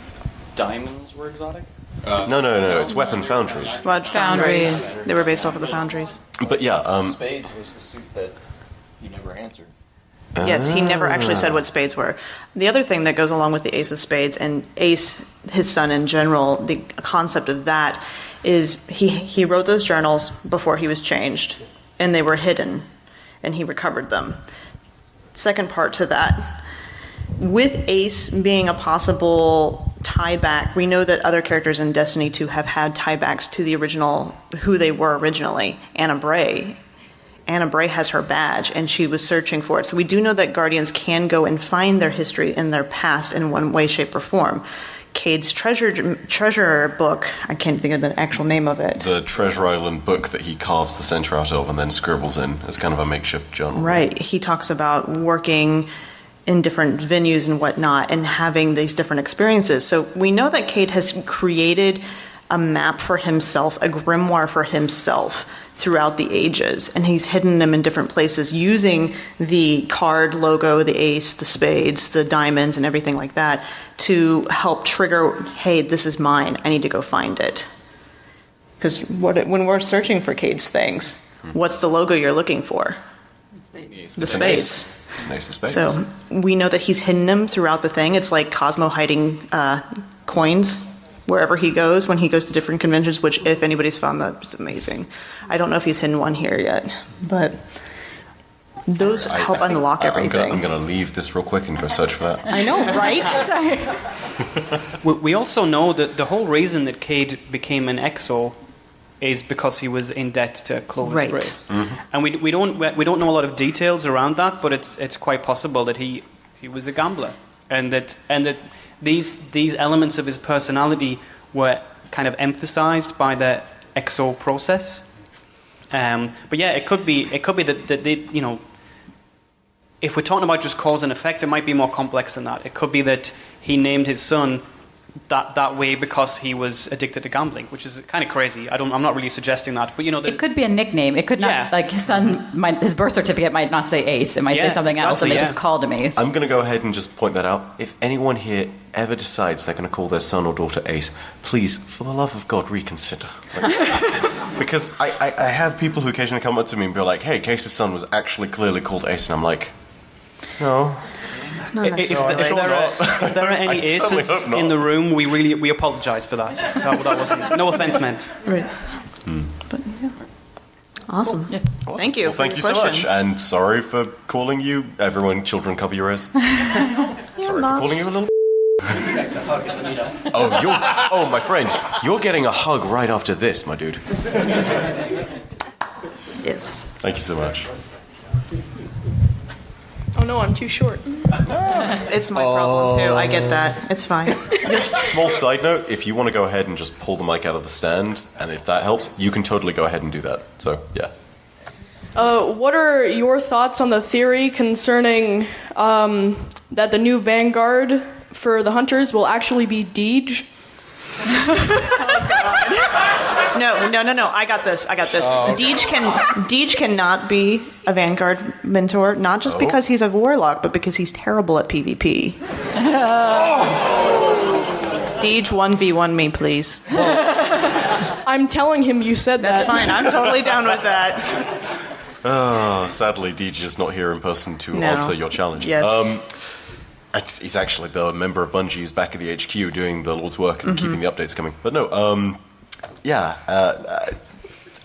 diamonds were exotic? No, it's weapon foundries. Well, foundries. They were based off of the foundries. But yeah, Spades was the suit that he never answered. Yes, he never actually said what spades were. The other thing that goes along with the Ace of Spades and Ace, his son in general, the concept of that is he wrote those journals before he was changed, and they were hidden, and he recovered them. Second part to that, with Ace being a possible tie-back, we know that other characters in Destiny 2 have had tie-backs to the original, who they were originally. Anna Bray has her badge, and she was searching for it. So we do know that Guardians can go and find their history and their past in one way, shape, or form. Cade's treasure book. I can't think of the actual name of it. The Treasure Island book that he carves the center out of and then scribbles in as kind of a makeshift journal. Right. He talks about working in different venues and whatnot and having these different experiences. So we know that Cade has created a map for himself, a grimoire for himself throughout the ages, and he's hidden them in different places using the card logo, the ace, the spades, the diamonds, and everything like that to help trigger, hey, this is mine, I need to go find it. Because when we're searching for Cade's things, what's the logo you're looking for? The spades. It's an ace of spades. So we know that he's hidden them throughout the thing. It's like Cosmo hiding coins wherever he goes when he goes to different conventions, which if anybody's found that, it's amazing. I don't know if he's hidden one here yet, but those help unlock everything. I'm going to leave this real quick and go search for that. I know, right? We also know that the whole reason that Cade became an exo is because he was in debt to Clovis Right. Bray. Mm-hmm. And we don't know a lot of details around that, but it's quite possible that he was a gambler, and that these elements of his personality were kind of emphasized by the exo process. But yeah, it could be that they, you know, if we're talking about just cause and effect, it might be more complex than that. It could be that he named his son that way because he was addicted to gambling, which is kind of crazy. I'm not really suggesting that, but you know, it could be a nickname. It could not, like his son his birth certificate might not say Ace. It might say something else, and they just called him Ace. I'm going to go ahead and just point that out. If anyone here ever decides they're going to call their son or daughter Ace, please, for the love of God, reconsider. Because I have people who occasionally come up to me and be like, "Hey, Case's son was actually clearly called Ace," and I'm like, "No." If there are any aces in the room, we apologize for that. That wasn't, no offense meant. Right. But yeah. Awesome. Yeah. Awesome. Thank you. Well, thank you so much, and sorry for calling you. Everyone, children, cover your ears. Sorry for calling you a little. Oh, my friend, you're getting a hug right after this, my dude. Yes. Thank you so much. Oh no, I'm too short. It's my problem too. I get that. It's fine. Small side note, if you want to go ahead and just pull the mic out of the stand, and if that helps, you can totally go ahead and do that. So, yeah. What are your thoughts on the theory concerning that the new Vanguard for the Hunters will actually be Deej? No. I got this. Oh. Deej cannot be a Vanguard mentor, not just because he's a warlock, but because he's terrible at PvP. Deej 1v1 me, please. I'm telling him you said that. That's fine. I'm totally down with that. Oh, sadly, Deej is not here in person to answer your challenge. Yes. He's actually the member of Bungie who's back at the HQ doing the Lord's work and keeping the updates coming. But no,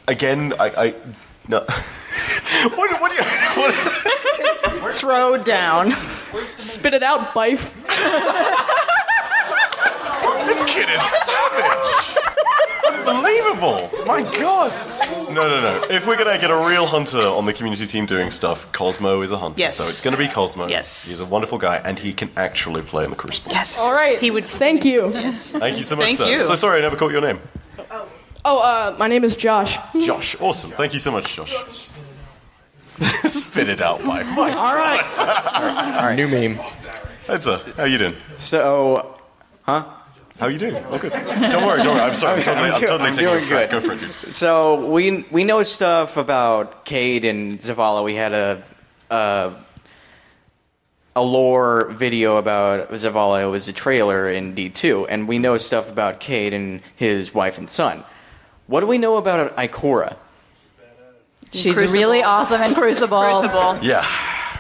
again, I no. What do you... Throw down. Spit it out, Byf. This kid is savage! Unbelievable! My God! No. If we're gonna get a real hunter on the community team doing stuff, Cosmo is a hunter. Yes. So it's gonna be Cosmo. Yes. He's a wonderful guy, and he can actually play in the Crucible. Yes. All right. He would. Thank you. Yes. Thank you so much, Thank sir. you. So sorry I never caught your name. My name is Josh. Josh. Awesome. Thank you so much, Josh. Spit it out, Mike. All right. New meme. Edza, how you doing? So, How you doing? Oh, good. Don't worry. I'm sorry. I'm totally taking your track. Go for it, dude. So we know stuff about Cade and Zavala. We had a lore video about Zavala. It was a trailer in D2, and we know stuff about Cade and his wife and son. What do we know about Ikora? She's Crucible. really awesome in Crucible. Yeah.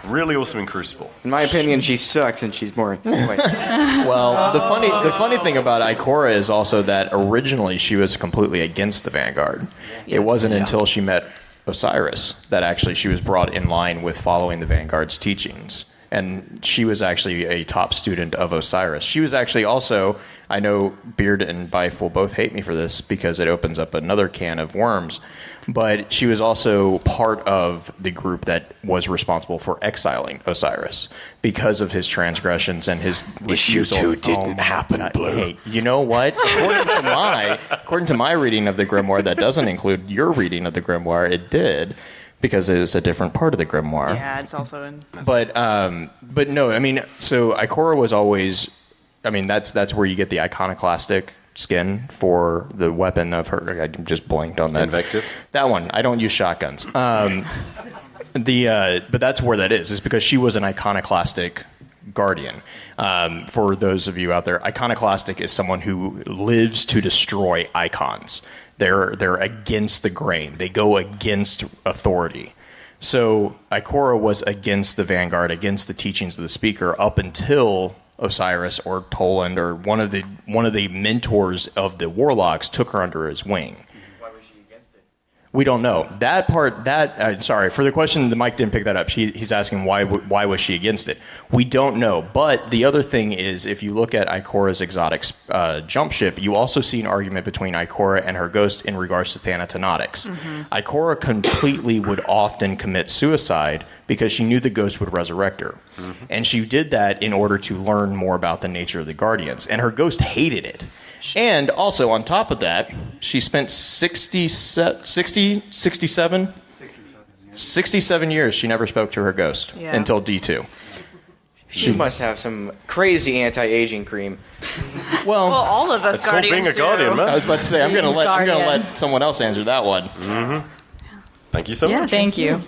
Really awesome in Crucible. In my opinion, she sucks, and she's more. Anyways. Well, the funny thing about Ikora is also that originally she was completely against the Vanguard. It wasn't until she met Osiris that actually she was brought in line with following the Vanguard's teachings. and she was actually a top student of Osiris. She was actually also, I know Beard and Byf will both hate me for this because it opens up another can of worms, but she was also part of the group that was responsible for exiling Osiris because of his transgressions and his refusal. Issue 2 didn't happen, Blue. Hey, you know what? According to my reading of the grimoire, that doesn't include your reading of the grimoire. It did, because it was a different part of the grimoire. Yeah, it's also in. But no, I mean, so Ikora was always, I mean, that's where you get the iconoclastic skin for the weapon of her. I just blanked on that. Invective? That one. I don't use shotguns. But that's where that is because she was an iconoclastic guardian. For those of you out there, iconoclastic is someone who lives to destroy icons. They're against the grain. They go against authority. So Ikora was against the Vanguard, against the teachings of the Speaker, up until Osiris or Toland or one of the mentors of the Warlocks took her under his wing. Why was she against it? We don't know that part. Sorry for the question. The mic didn't pick that up. He's asking why was she against it? We don't know. But the other thing is, if you look at Ikora's exotic jump ship, you also see an argument between Ikora and her ghost in regards to Thanatonautics. Mm-hmm. Ikora completely would often commit suicide because she knew the ghost would resurrect her. Mm-hmm. And she did that in order to learn more about the nature of the Guardians. And her ghost hated it. And also, on top of that, she spent 67 years she never spoke to her ghost until D2. She must have some crazy anti-aging cream. Well, all of us it's called Guardians being a Guardian, man. I was about to say, I'm going to let someone else answer that one. Mm-hmm. Thank you so Yeah, much. thank you.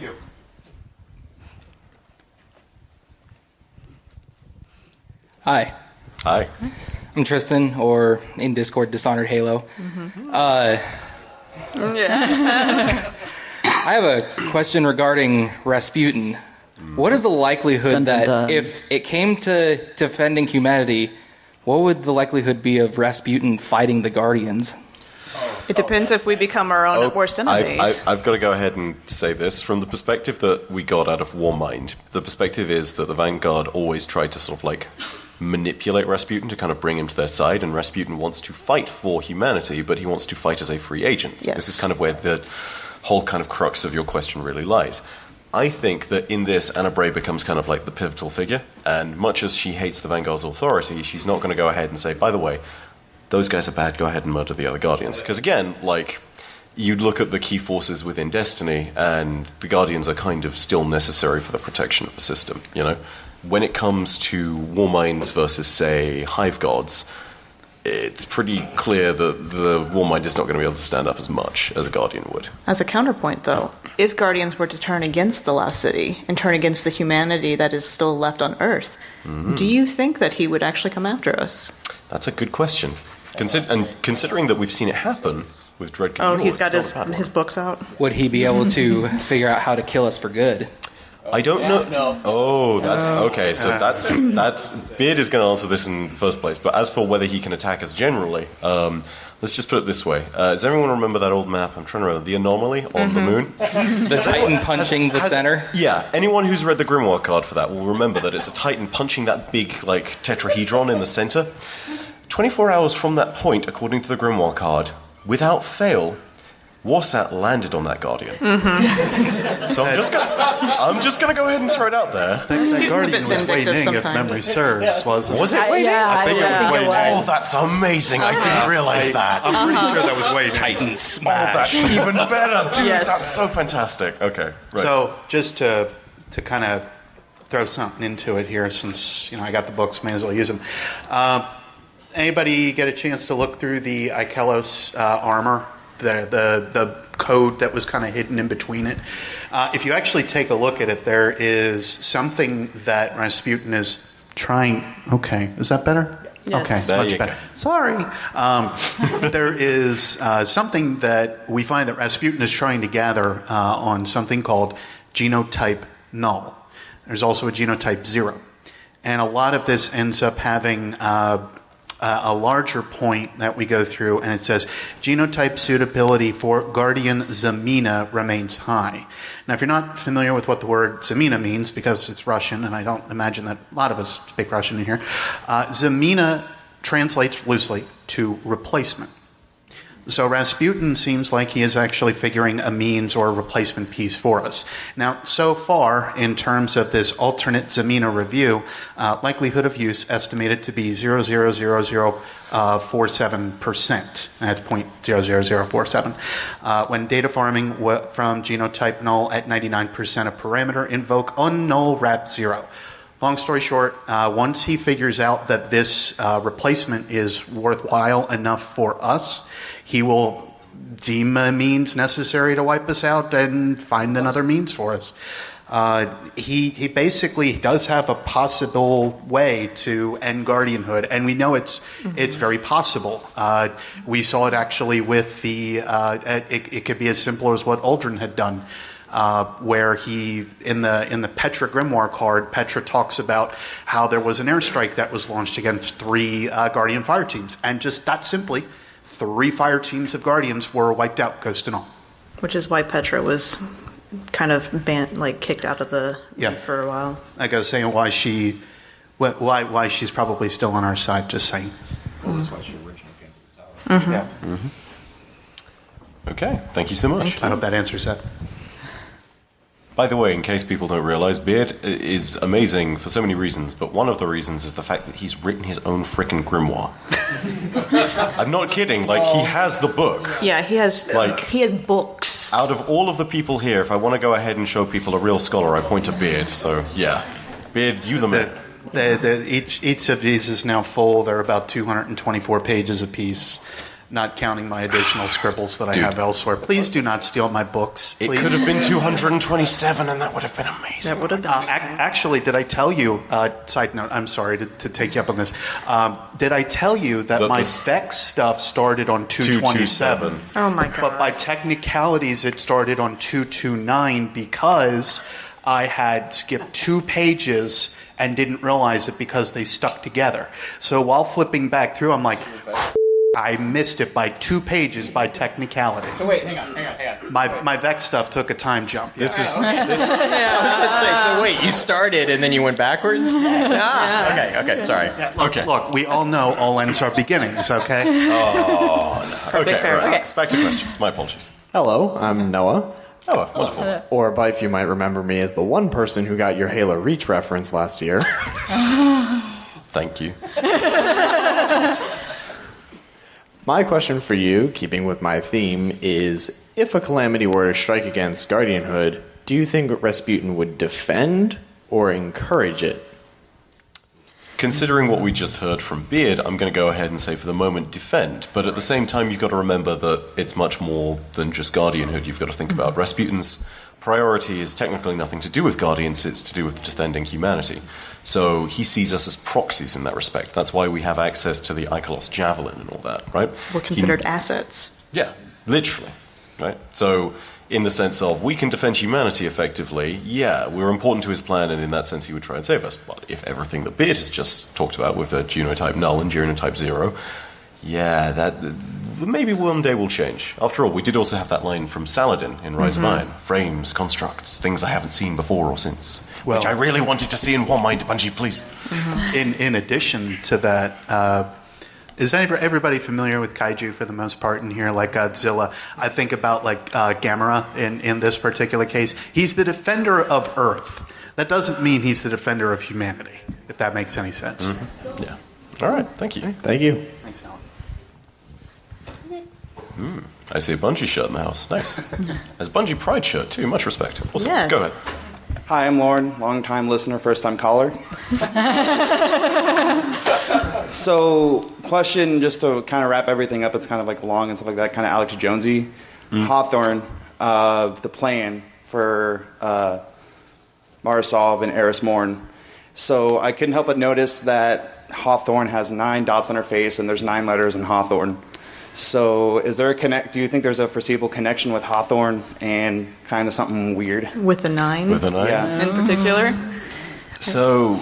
Hi. Hi. I'm Tristan, or in Discord, Dishonored Halo. Mm-hmm. I have a question regarding Rasputin. What is the likelihood that if it came to defending humanity, what would the likelihood be of Rasputin fighting the Guardians? It depends if we become our own worst enemies. I've got to go ahead and say this. From the perspective that we got out of Warmind, the perspective is that the Vanguard always tried to sort of like manipulate Rasputin to kind of bring him to their side, and Rasputin wants to fight for humanity, but he wants to fight as a free agent. Yes. This is kind of where the whole kind of crux of your question really lies. I think that in this, Anna Bray becomes kind of like the pivotal figure, and much as she hates the Vanguard's authority, she's not going to go ahead and say, by the way, those guys are bad, go ahead and murder the other Guardians. Because again, like, you'd look at the key forces within Destiny, and the Guardians are kind of still necessary for the protection of the system, you know? When it comes to Warminds versus, say, Hive Gods, it's pretty clear that the Warmind is not going to be able to stand up as much as a Guardian would. As a counterpoint, though, if Guardians were to turn against the Lost City and turn against the humanity that is still left on Earth, do you think that he would actually come after us? That's a good question. Considering that we've seen it happen with Dread Oh, he's got his books out. Would he be able to figure out how to kill us for good? I don't know. No. Oh, that's okay. So that's Beard is going to answer this in the first place. But as for whether he can attack us generally, let's just put it this way: does everyone remember that old map? I'm trying to remember the anomaly on the moon. The Titan punching the center. Yeah. Anyone who's read the Grimoire card for that will remember that it's a Titan punching that big like tetrahedron in the center. 24 hours from that point, according to the Grimoire card, without fail, Warsat landed on that Guardian. Mm-hmm. So I'm just gonna go ahead and throw it out there. That Guardian was Wei Ning, if memory serves, wasn't it? Was it Wei Ning? Yeah, I think it was Wei Ning. Oh, that's amazing. I didn't realize that. I'm pretty sure that was Wei Ning. Titan Oh, smash. that's even better, dude. Yes. That's so fantastic. Okay, right. So just to kind of throw something into it here, since I got the books, may as well use them. Anybody get a chance to look through the Ikelos armor? The code that was kind of hidden in between it. If you actually take a look at it, there is something that Rasputin is trying. Okay, is that better? Yes. Okay, There much you better. go. Sorry. There is something that we find that Rasputin is trying to gather on something called genotype null. There's also a genotype 0. And a lot of this ends up having a larger point that we go through, and it says genotype suitability for Guardian Zamina remains high. Now, if you're not familiar with what the word Zamina means, because it's Russian, and I don't imagine that a lot of us speak Russian in here, Zamina translates loosely to replacement. So Rasputin seems like he is actually figuring a means or a replacement piece for us. Now, so far, in terms of this alternate Zamina review, likelihood of use estimated to be 0.00047%. That's 0.00047. When data farming from genotype null at 99% of parameter, invoke unnull wrap 0. Long story short, once he figures out that this replacement is worthwhile enough for us, he will deem a means necessary to wipe us out and find another means for us. He basically does have a possible way to end guardianhood, and we know it's very possible. We saw it actually with the it could be as simple as what Aldrin had done. Where he, in the Petra Grimoire card, Petra talks about how there was an airstrike that was launched against 3 Guardian fire teams, and just that simply, 3 fire teams of Guardians were wiped out, ghost and all. Which is why Petra was kind of kicked out of the for a while. I gotta say why she's probably still on our side. Just saying. Well, that's why she originally came to the tower. Mm-hmm. Yeah. Mm-hmm. Okay, thank you so much. I hope that answers that. By the way, in case people don't realize, Beard is amazing for so many reasons, but one of the reasons is the fact that he's written his own frickin' grimoire. I'm not kidding, he has the book. Yeah, he has books. Out of all of the people here, if I want to go ahead and show people a real scholar, I point to Beard, so yeah. Beard, you the man. Each of these is now full. They're about 224 pages apiece. Not counting my additional scribbles that I have elsewhere. Please do not steal my books. Please. It could have been 227, and that would have been amazing. That would have been amazing. Actually, did I tell you, side note, I'm sorry to take you up on this. Did I tell you that my Vex stuff started on 227? Oh my God. But by technicalities, it started on 229 because I had skipped 2 pages and didn't realize it because they stuck together. So while flipping back through, I'm like, I missed it by 2 pages by technicality. So wait, hang on. My Vex stuff took a time jump. I was going to say, so wait, you started and then you went backwards? Okay, sorry. Yeah, look, we all know all ends are beginnings, okay? Oh, no. Okay, all right. Back to questions. My apologies. Hello, I'm Noah. Oh, wonderful. Or Byf, you might remember me as the one person who got your Halo Reach reference last year. Thank you. My question for you, keeping with my theme, is if a calamity were to strike against Guardianhood, do you think Rasputin would defend or encourage it? Considering what we just heard from Beard, I'm going to go ahead and say for the moment defend. But at the same time, you've got to remember that it's much more than just Guardianhood you've got to think about. Rasputin's priority is technically nothing to do with Guardians, it's to do with defending humanity. So he sees us as proxies in that respect. That's why we have access to the Ikelos Javelin and all that, right? We're considered assets. Yeah, literally, right? So in the sense of we can defend humanity effectively, yeah, we're important to his plan, and in that sense he would try and save us. But if everything that Beard has just talked about with a genotype null and genotype 0, yeah, that maybe one day will change. After all, we did also have that line from Saladin in Rise of Iron. Frames, constructs, things I haven't seen before or since. Well, which I really wanted to see in One Mind, Bungie, please. In addition to that, is everybody familiar with kaiju for the most part in here, like Godzilla? I think about Gamera in this particular case. He's the defender of Earth. That doesn't mean he's the defender of humanity, if that makes any sense. Mm-hmm. Yeah. All right, thank you. Thank you. Thanks, Noah. I see a Bungie shirt in the house. Nice. There's a Bungie Pride shirt too. Much respect. Awesome. Yeah. Go ahead. Hi, I'm Lauren, long-time listener, first-time caller. So, question, just to kind of wrap everything up, it's kind of long and stuff like that, kind of Alex Jonesy. Hawthorne, the plan for Marisol and Eris Morn. So, I couldn't help but notice that Hawthorne has 9 dots on her face, and there's 9 letters in Hawthorne. So is there do you think there's a foreseeable connection with Hawthorne and kind of something weird? With the 9? With the 9? Yeah. In particular? So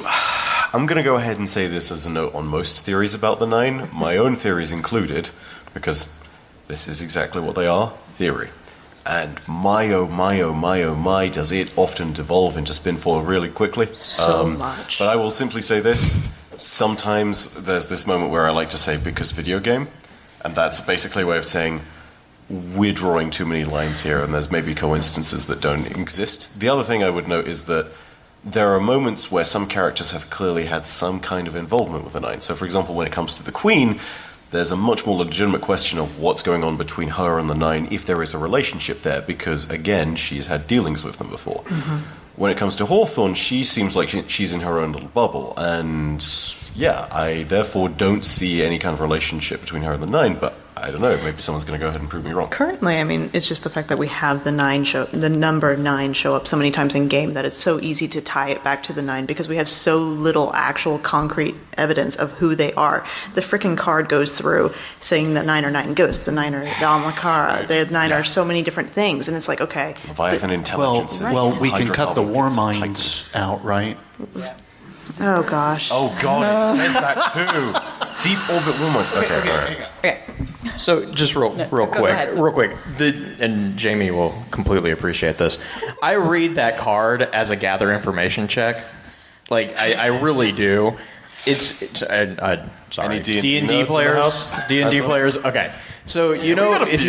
I'm going to go ahead and say this as a note on most theories about the Nine, my own theories included, because this is exactly what they are, theory. And my, oh my, oh my, oh my, does it often devolve into spinfoil really quickly. So much. But I will simply say this. Sometimes there's this moment where I like to say, because video game, and that's basically a way of saying, we're drawing too many lines here, and there's maybe coincidences that don't exist. The other thing I would note is that there are moments where some characters have clearly had some kind of involvement with the Nine. So, for example, when it comes to the Queen, there's a much more legitimate question of what's going on between her and the Nine, if there is a relationship there, because, again, she's had dealings with them before. Mm-hmm. When it comes to Hawthorne, she seems like she's in her own little bubble, and yeah, I therefore don't see any kind of relationship between her and the Nine, but I don't know, maybe someone's going to go ahead and prove me wrong. Currently, I mean, it's just the fact that we have the number 9 show up so many times in game that it's so easy to tie it back to the 9 because we have so little actual concrete evidence of who they are. The frickin' card goes through saying that 9 are 9 ghosts, the 9 are the Almakara, the 9 are so many different things, and it's like, okay. Leviathan intelligence. Well, we can cut the war minds out, right? Yeah. Oh, gosh. Oh, God, it says that too. Deep orbit war minds. Okay, all right. Okay. So just real quick, and Jamie will completely appreciate this. I read that card as a gather information check. Like, I really do. Sorry. Any D&D players? D&D players? Okay. So, you know, if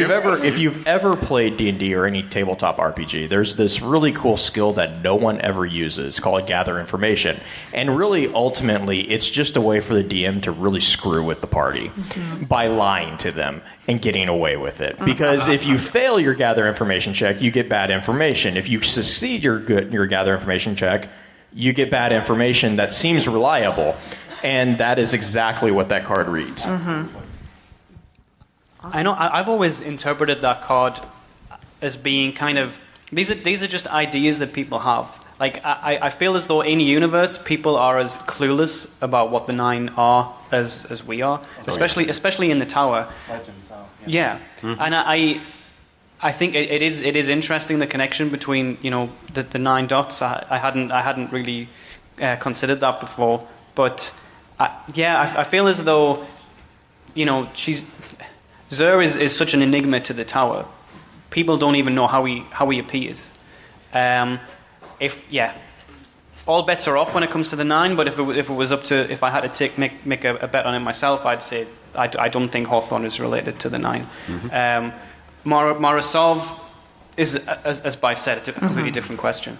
you've ever played D&D or any tabletop RPG, there's this really cool skill that no one ever uses called gather information. And really, ultimately, it's just a way for the DM to really screw with the party by lying to them and getting away with it. Because if you fail your gather information check, you get bad information. If you succeed your gather information check, you get bad information that seems reliable. And that is exactly what that card reads. Mm-hmm. Awesome. I know. I've always interpreted that card as being kind of these are just ideas that people have. Like I feel as though in universe people are as clueless about what the 9 are as we are, especially in the tower. Legend Tower. Yeah, mm-hmm. And I think it is interesting, the connection between the 9 dots. I hadn't really considered that before, but I feel as though Zur is such an enigma to the tower. People don't even know how he appears. All bets are off when it comes to the 9. But if it was up to, if I had to make a bet on it myself, I'd say I don't think Hawthorne is related to the 9. Mm-hmm. Morozov is, as Byf said, it's a completely different question.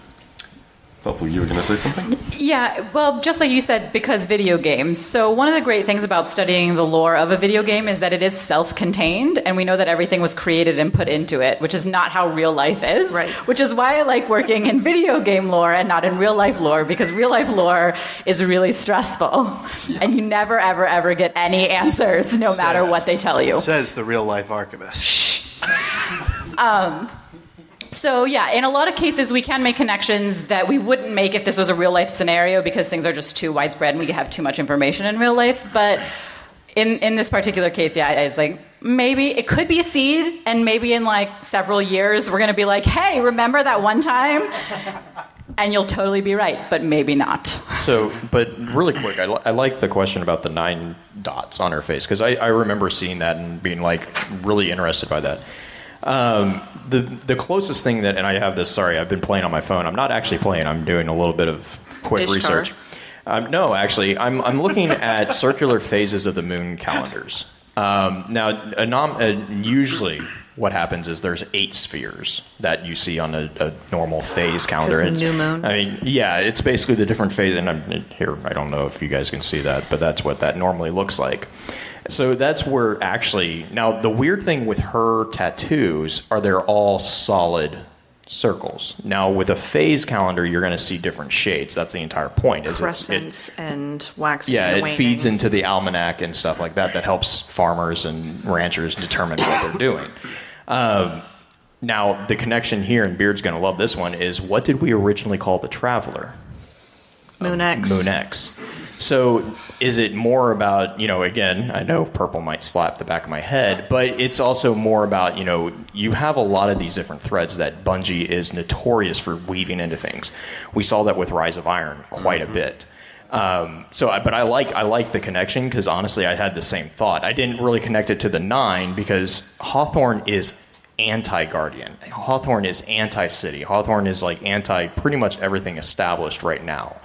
Purple, you were going to say something? Yeah, well, just like you said, because video games. So one of the great things about studying the lore of a video game is that it is self-contained, and we know that everything was created and put into it, which is not how real life is. Right. Which is why I like working in video game lore and not in real life lore, because real life lore is really stressful, and you never, ever, ever get any answers, no matter what they tell you. Says the real life archivist. So yeah, in a lot of cases, we can make connections that we wouldn't make if this was a real life scenario because things are just too widespread and we have too much information in real life. But in this particular case, yeah, it's like maybe it could be a seed, and maybe in like several years we're going to be like, hey, remember that one time? And you'll totally be right, but maybe not. So, but really quick, I like the question about the 9 dots on her face, because I remember seeing that and being like really interested by that. The closest thing that, and I have this, sorry, I've been playing on my phone. I'm not actually playing. I'm doing a little bit of quick Ishtar. research. No, actually, I'm looking at circular phases of the moon calendars. Usually what happens is there's 8 spheres that you see on a normal phase calendar. It's new moon. I mean, yeah, it's basically the different phase. And I don't know if you guys can see that, but that's what that normally looks like. So that's where actually, now the weird thing with her tattoos are they're all solid circles. Now with a phase calendar, you're going to see different shades. That's the entire point. Crescents and waxing. Yeah, and it waning. feeds into the almanac and stuff like that. That helps farmers and ranchers determine what they're doing. Now the connection here, and Beard's going to love this one, is what did we originally call the Traveler? Moon X. Moon X. So is it more about, again, I know Purple might slap the back of my head, but it's also more about, you have a lot of these different threads that Bungie is notorious for weaving into things. We saw that with Rise of Iron quite a bit. But I like the connection because honestly, I had the same thought. I didn't really connect it to the 9 because Hawthorne is anti-Guardian. Hawthorne is anti-city. Hawthorne is like anti pretty much everything established right now.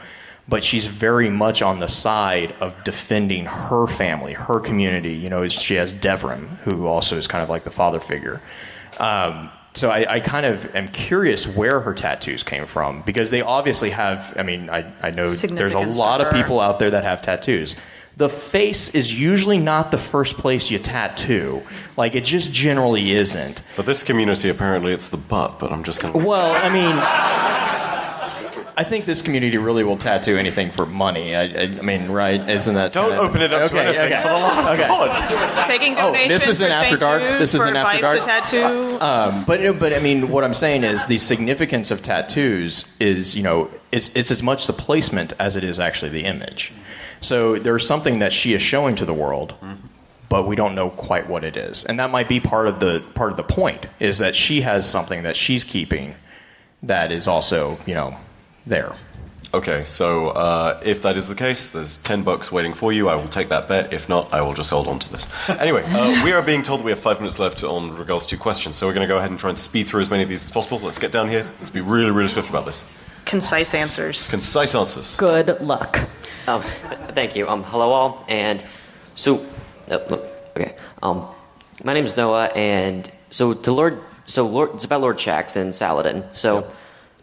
But she's very much on the side of defending her family, her community. You know, she has Devrim, who also is kind of like the father figure. So I kind of am curious where her tattoos came from, because they obviously have, I mean, I know there's a lot of people out there that have tattoos. The face is usually not the first place you tattoo. Like, it just generally isn't. For this community, apparently it's the butt, but I'm just going to... Well, I mean... I think this community really will tattoo anything for money. I mean, right? Isn't that? Don't open it up to anything for the love of God. Taking donations this is an for after St. dark. Jude, This is for an after Bife dark. to tattoo. But I mean, what I'm saying is the significance of tattoos is, you know, it's as much the placement as it is actually the image. So there's something that she is showing to the world, but we don't know quite what it is, and that might be part of the point is that she has something that she's keeping that is also, you know, there. Okay, so if that is the case, there's $10 waiting for you. I will take that bet. If not, I will just hold on to this. Anyway, we are being told that we have 5 minutes left on regards to questions, so we're going to go ahead and try and speed through as many of these as possible. Let's get down here. Let's be really, really swift about this. Concise answers. Concise answers. Good luck. Thank you. Hello all, and so okay. My name is Noah, and it's about Lord Shaxx and Saladin. So. Yep.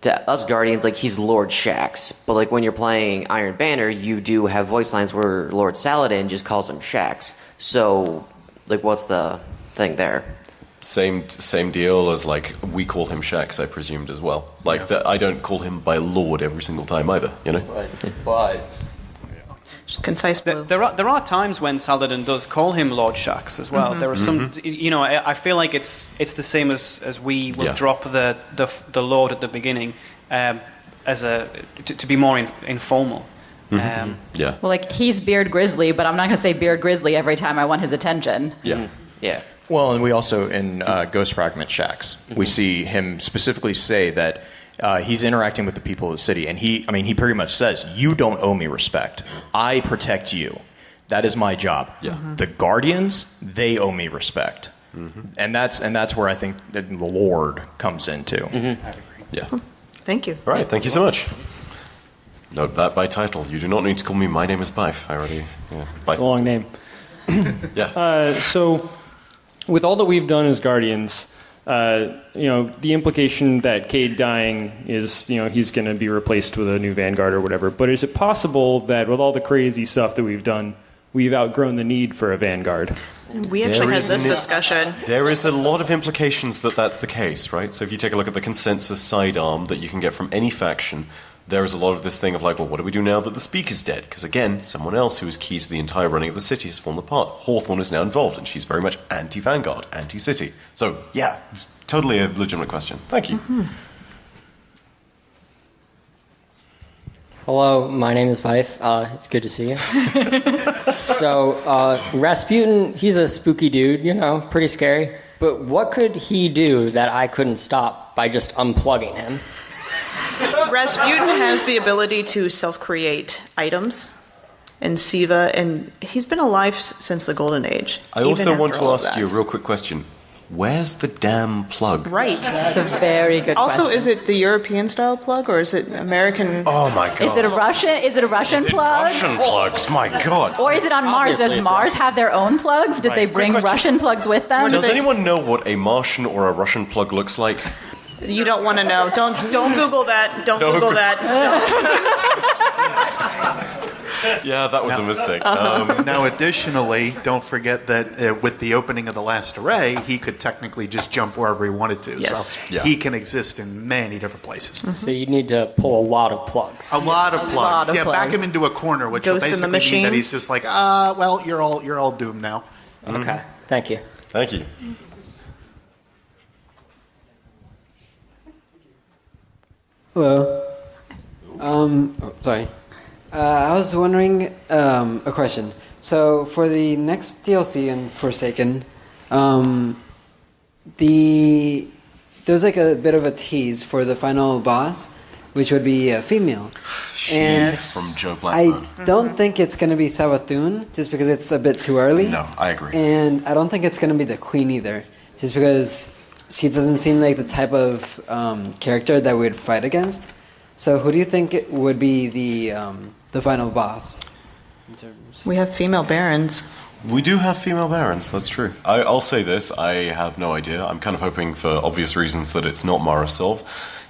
To us Guardians, like, he's Lord Shaxx, but like when you're playing Iron Banner, you do have voice lines where Lord Saladin just calls him Shaxx. So, like, what's the thing there? Same deal as, like, we call him Shaxx, I presumed as well. Like, I don't call him by Lord every single time either, you know? But concise blue. There are times when Saladin does call him Lord Shaxx as well. There are some, you know, I feel like it's the same as we will drop the Lord at the beginning as to be more informal. Yeah. Well, like, he's Beard Grizzly, but I'm not going to say Beard Grizzly every time I want his attention. Yeah. Yeah. Well, and we also in Ghost Fragment Shaxx, we see him specifically say that. He's interacting with the people of the city, and he pretty much says, "You don't owe me respect. I protect you. That is my job. Yeah. The Guardians, they owe me respect." And that's where I think that the Lord comes into. Yeah. Thank you. All right, thank you so much. Note that by title. You do not need to call me MyNameisByf. I already... Yeah, it's a long name. Yeah. So, with all that we've done as Guardians... you know, the implication that Cade dying is, you know, he's going to be replaced with a new Vanguard or whatever. But is it possible that with all the crazy stuff that we've done, we've outgrown the need for a Vanguard? We actually had this discussion. There is a lot of implications that that's the case, right? So if you take a look at the consensus sidearm that you can get from any faction, there is a lot of this thing of like, well, what do we do now that the Speaker's dead? Because again, someone else who is key to the entire running of the city has fallen apart. Hawthorne is now involved, and she's very much anti-Vanguard, anti-city. So, yeah, it's totally a legitimate question. Thank you. Hello, my name is Byf. It's good to see you. So, Rasputin, he's a spooky dude, you know, pretty scary. But what could he do that I couldn't stop by just unplugging him? Rasputin has the ability to self-create items, and Siva, and he's been alive since the Golden Age. I also want to ask you a real quick question. Where's the damn plug? Right. That's a very good also, question. is it the European style plug or is it American? Oh my god. Is it a Russian plug? Russian plugs, my god. Or is it on Mars? Does Mars have their own plugs? Did they bring Russian plugs with them? Does anyone know what a Martian or a Russian plug looks like? You don't want to know. Don't Google that. Don't Google that. Yeah, that was a mistake. Now, additionally, don't forget that with the opening of the last array, he could technically just jump wherever he wanted to. Yes. So he can exist in many different places. So you need to pull a lot of plugs. A lot of plugs. Back him into a corner, which will Ghost in the basically machine. mean that he's just like, well, you're all doomed now. Okay, thank you. Thank you. Hello. Sorry. I was wondering a question. So for the next DLC in Forsaken, there's like a bit of a tease for the final boss, which would be a female. And from Joe Blackburn. I don't think it's going to be Savathun, just because it's a bit too early. No, I agree. And I don't think it's going to be the queen either, just because she doesn't seem like the type of character that we'd fight against. So who do you think it would be the final boss? We have female barons. We do have female barons, that's true. I'll say this, I have no idea. I'm kind of hoping, for obvious reasons, that it's not Marasov.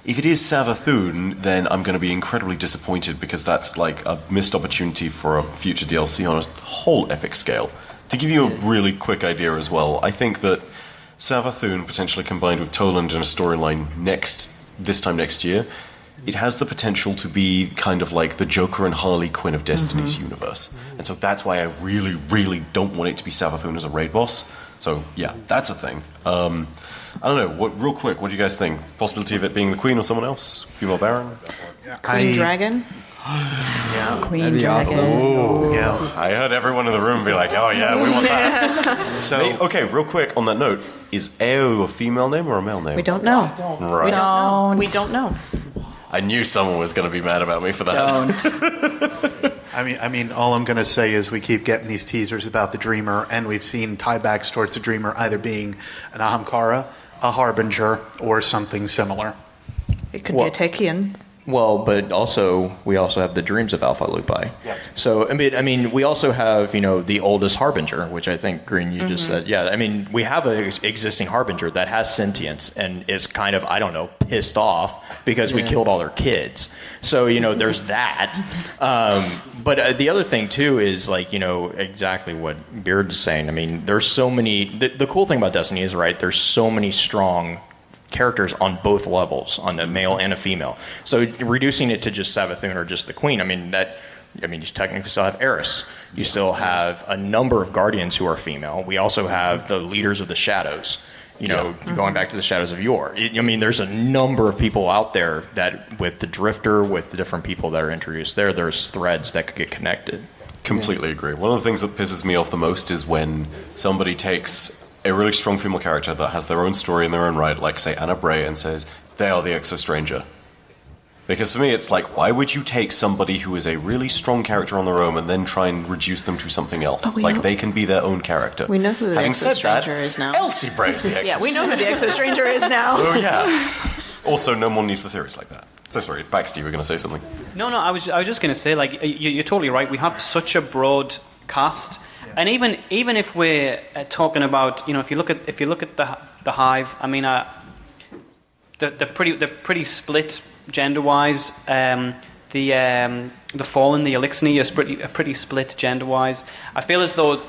If it is Savathun, then I'm going to be incredibly disappointed, because that's like a missed opportunity for a future DLC on a whole epic scale. To give you a really quick idea as well, I think that Savathun, potentially combined with Toland in a storyline this time next year, it has the potential to be kind of like the Joker and Harley Quinn of Destiny's universe. And so that's why I really, really don't want it to be Savathun as a raid boss. So, yeah, that's a thing. I don't know, real quick, what do you guys think? Possibility of it being the Queen or someone else? Female Baron? Queen Dragon? Yeah. Queen Dragon. Oh, yeah. I heard everyone in the room be like, oh yeah, we want that. Okay, real quick on that note, is Eo a female name or a male name? We don't know. Right. We don't know. I knew someone was going to be mad about me for that. I mean, all I'm going to say is we keep getting these teasers about the Dreamer, and we've seen tiebacks towards the Dreamer either being an Ahamkara, a Harbinger, or something similar. It could be a Tekian. Well, but we also have the Dreams of Alpha Lupi. Yeah. So I mean, we also have the oldest Harbinger, which I think Green you just said. Yeah, I mean, we have an existing Harbinger that has sentience and is kind of pissed off because we killed all their kids. So there's that. But the other thing too is exactly what Beard is saying. I mean, there's so many. The cool thing about Destiny is there's so many strong characters on both levels, on the male and a female. So reducing it to just Savathun or just the Queen, you technically still have Eris. You still have a number of Guardians who are female. We also have the leaders of the Shadows. Going back to the Shadows of Yore. There's a number of people out there that, with the Drifter, with the different people that are introduced there's threads that could get connected. Completely agree. One of the things that pisses me off the most is when somebody takes a really strong female character that has their own story in their own right, like, say, Anna Bray, and says, they are the Exo-Stranger. Because for me, it's like, why would you take somebody who is a really strong character on their own and then try and reduce them to something else? They can be their own character. We know who the Exo-Stranger is now. Elsie Bray's the Exo-Stranger. Yeah, we know who the Exo-Stranger is now. Oh, yeah. Also, no more need for theories like that. So sorry, Baxter, you were going to say something. No, I was just going to say, you're totally right. We have such a broad cast. And even if we're talking about, if you look at the Hive, they're pretty split gender wise. The Fallen, the Elixni are pretty split gender wise. I feel as though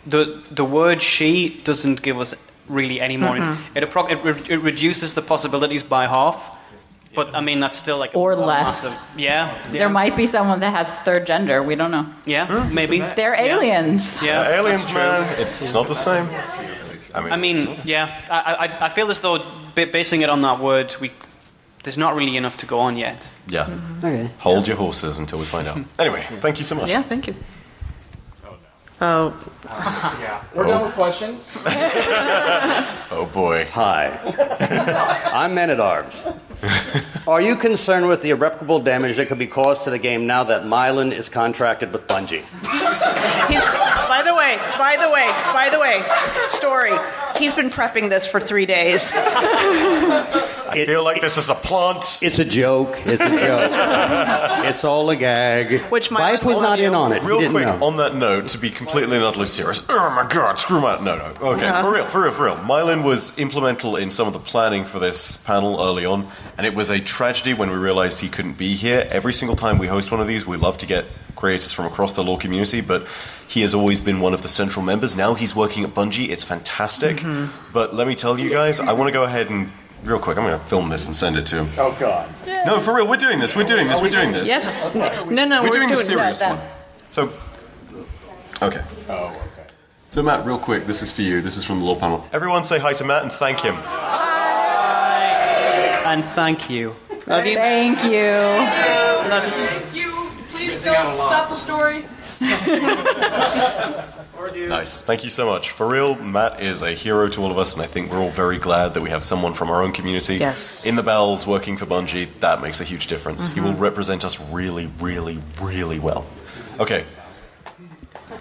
the word she doesn't give us really any more. It reduces the possibilities by half. But that's still or less. Massive, yeah. There might be someone that has third gender. We don't know. Yeah, maybe. They're aliens. Yeah, aliens, man. It's not the same. I feel as though basing it on that word, there's not really enough to go on yet. Yeah. Okay. Hold your horses until we find out. Anyway, thank you so much. Yeah, thank you. Oh. We're done with questions. Oh boy. Hi. I'm Man-at-Arms. Are you concerned with the irreparable damage that could be caused to the game now that Mylan is contracted with Bungie? By the way, story. He's been prepping this for 3 days. I feel like this is a plant. It's a joke. It's all a gag. Which Byf was not in on it. Real quick, on that note, to be completely and utterly serious. Oh my god, screw my... No. Okay, for real. Mylan was implemental in some of the planning for this panel early on, and it was a tragedy when we realized he couldn't be here. Every single time we host one of these, we love to get creators from across the lore community, but he has always been one of the central members. Now he's working at Bungie. It's fantastic. But let me tell you guys, I want to go ahead and... Real quick, I'm going to film this and send it to him. Oh, God. No, for real, we're doing this. Yes. No, we're doing the serious one. So, okay. Oh, okay. So, Matt, real quick, this is for you. This is from the law panel. Everyone say hi to Matt and thank him. Hi. And thank you. Love you. Thank you. Thank you. Please don't stop the story. Nice. Thank you so much. For real, Matt is a hero to all of us, and I think we're all very glad that we have someone from our own community in the bells working for Bungie. That makes a huge difference. He will represent us really, really, really well. Okay.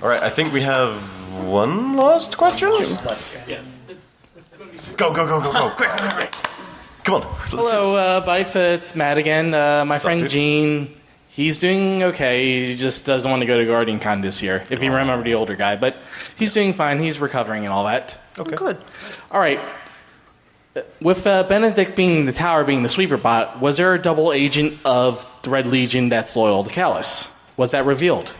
All right, I think we have one last question? Yes. Go. Quick. Come on. Hello, Byf. It's Matt again. My friend Gene, he's doing okay. He just doesn't want to go to GuardianCon this year, if you remember the older guy. But he's doing fine. He's recovering and all that. Okay. Good. All right. With Benedict being the tower, being the sweeper bot, was there a double agent of the Red Legion that's loyal to Callus? Was that revealed?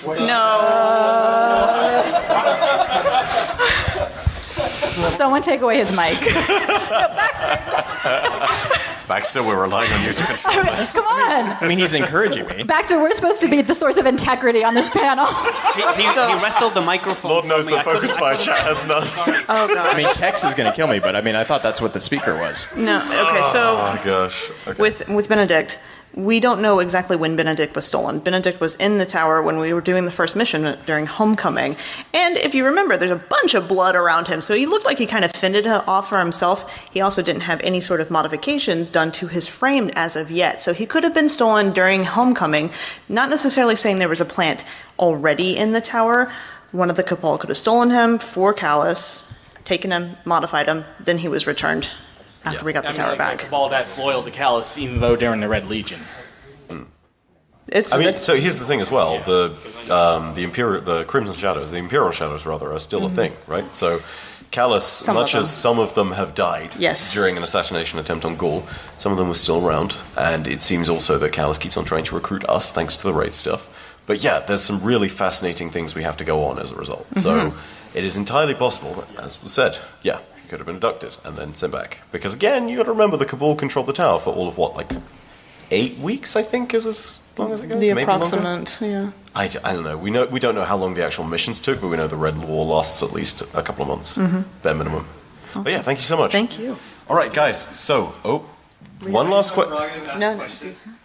No. Someone take away his mic. Baxter, we're relying on you to control this. Come on. I mean, he's encouraging me. Baxter, we're supposed to be the source of integrity on this panel. He wrestled the microphone. Lord knows the focus fire chat has none. Oh, God. I mean, Kex is going to kill me, but I mean, I thought that's what the speaker was. No. Okay, so Oh, my gosh. Okay. with Benedict, we don't know exactly when Benedict was stolen. Benedict was in the tower when we were doing the first mission during Homecoming. And if you remember, there's a bunch of blood around him, so he looked like he kind of fended off for himself. He also didn't have any sort of modifications done to his frame as of yet. So he could have been stolen during Homecoming, not necessarily saying there was a plant already in the tower. One of the Cabal could have stolen him for Callus, taken him, modified him, then he was returned after we got the tower back. A ball that's loyal to Callus, even though they're in the Red Legion. So here's the thing as well: the Crimson Shadows, the Imperial Shadows rather, are still a thing, right? So Callus, much as some of them have died during an assassination attempt on Gaul, some of them were still around, and it seems also that Callus keeps on trying to recruit us thanks to the raid stuff. But yeah, there's some really fascinating things we have to go on as a result. So it is entirely possible, as was said, could have been abducted and then sent back. Because again, you got to remember the Cabal controlled the tower for all of what, like 8 weeks? I think is as long as it goes. The Maybe approximate, longer? I don't know. We don't know how long the actual missions took, but we know the Red War lasts at least a couple of months, bare minimum. Awesome. But yeah, thank you so much. Thank you. All right, guys. So, one last question. No.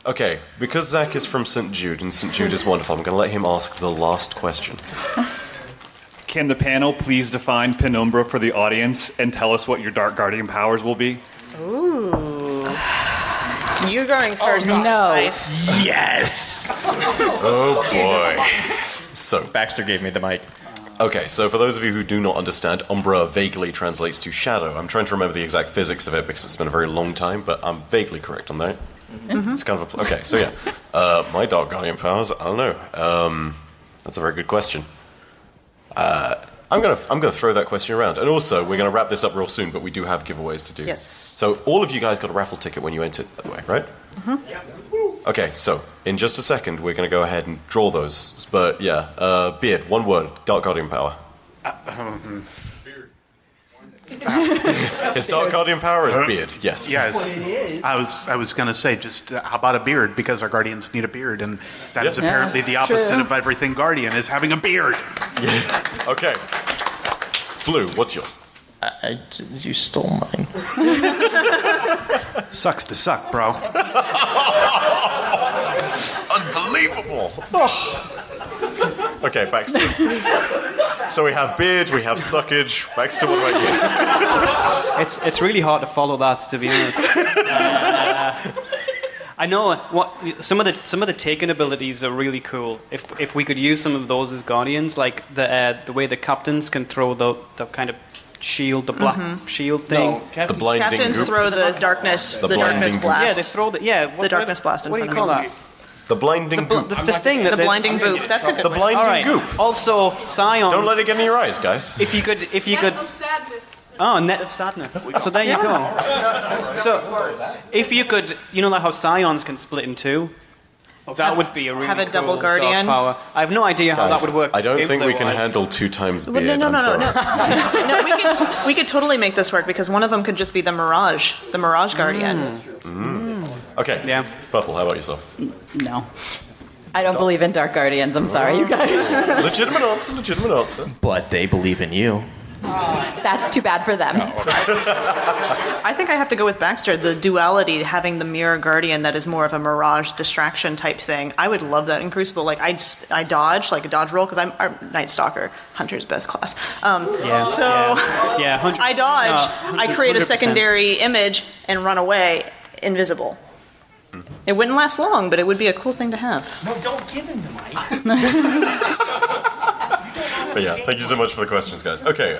Okay, because Zach is from St. Jude and St. Jude is wonderful, I'm going to let him ask the last question. Can the panel please define Penumbra for the audience and tell us what your Dark Guardian powers will be? Ooh. You're going first. No. Yes! Oh, boy. So, Baxter gave me the mic. Okay, so for those of you who do not understand, Umbra vaguely translates to shadow. I'm trying to remember the exact physics of it because it's been a very long time, but I'm vaguely correct on that. It's kind of okay, so yeah. My Dark Guardian powers, I don't know. That's a very good question. I'm gonna throw that question around, and also we're gonna wrap this up real soon. But we do have giveaways to do. Yes. So all of you guys got a raffle ticket when you entered, by the way, right? Okay. So in just a second, we're gonna go ahead and draw those. But yeah, Beard, one word, Dark Guardian power. His Dark Guardian power is beard. Yes. Yes. I was going to say, just how about a beard? Because our guardians need a beard, and that is apparently the opposite of everything Guardian is having a beard. Yeah. Okay. Blue, what's yours? You stole mine. Sucks to suck, bro. Unbelievable. Okay, Baxter. So we have beard, we have suckage. Baxter, what about you? It's really hard to follow that, to be honest. I know some of the taken abilities are really cool. If we could use some of those as guardians, like the way the captains can throw the kind of shield, the black shield thing. The blinding Captains goop. throw the darkness, the darkness goop. blast. Yeah, they throw the darkness blast. What do you call that? The blinding goop. The thing that the blinding boop. That's a good The one. blinding goop. Also, scions. Don't let it get in your eyes, guys. If you could. Sadness. Oh, net of sadness. So there you go. So, if you could, you know, like how scions can split in two. That would be a really have a cool double guardian. dark power. I have no idea how Guys, that would work. I don't think we can gameplay-wise. handle 2 times beard. No, I'm sorry. No, we could totally make this work because one of them could just be the Mirage Guardian. Okay. Yeah. Purple, how about yourself? No. I don't believe in Dark Guardians. I'm sorry, you guys. Legitimate answer. But they believe in you. That's too bad for them. I think I have to go with Baxter. The duality, having the mirror guardian that is more of a mirage distraction type thing. I would love that in Crucible. Like I dodge, like a dodge roll, because I'm Night Stalker, Hunter's best class. I dodge. I create a 100%. secondary image and run away, invisible. It wouldn't last long, but it would be a cool thing to have. No, don't give him the mic. But yeah, thank you so much for the questions, guys. Okay,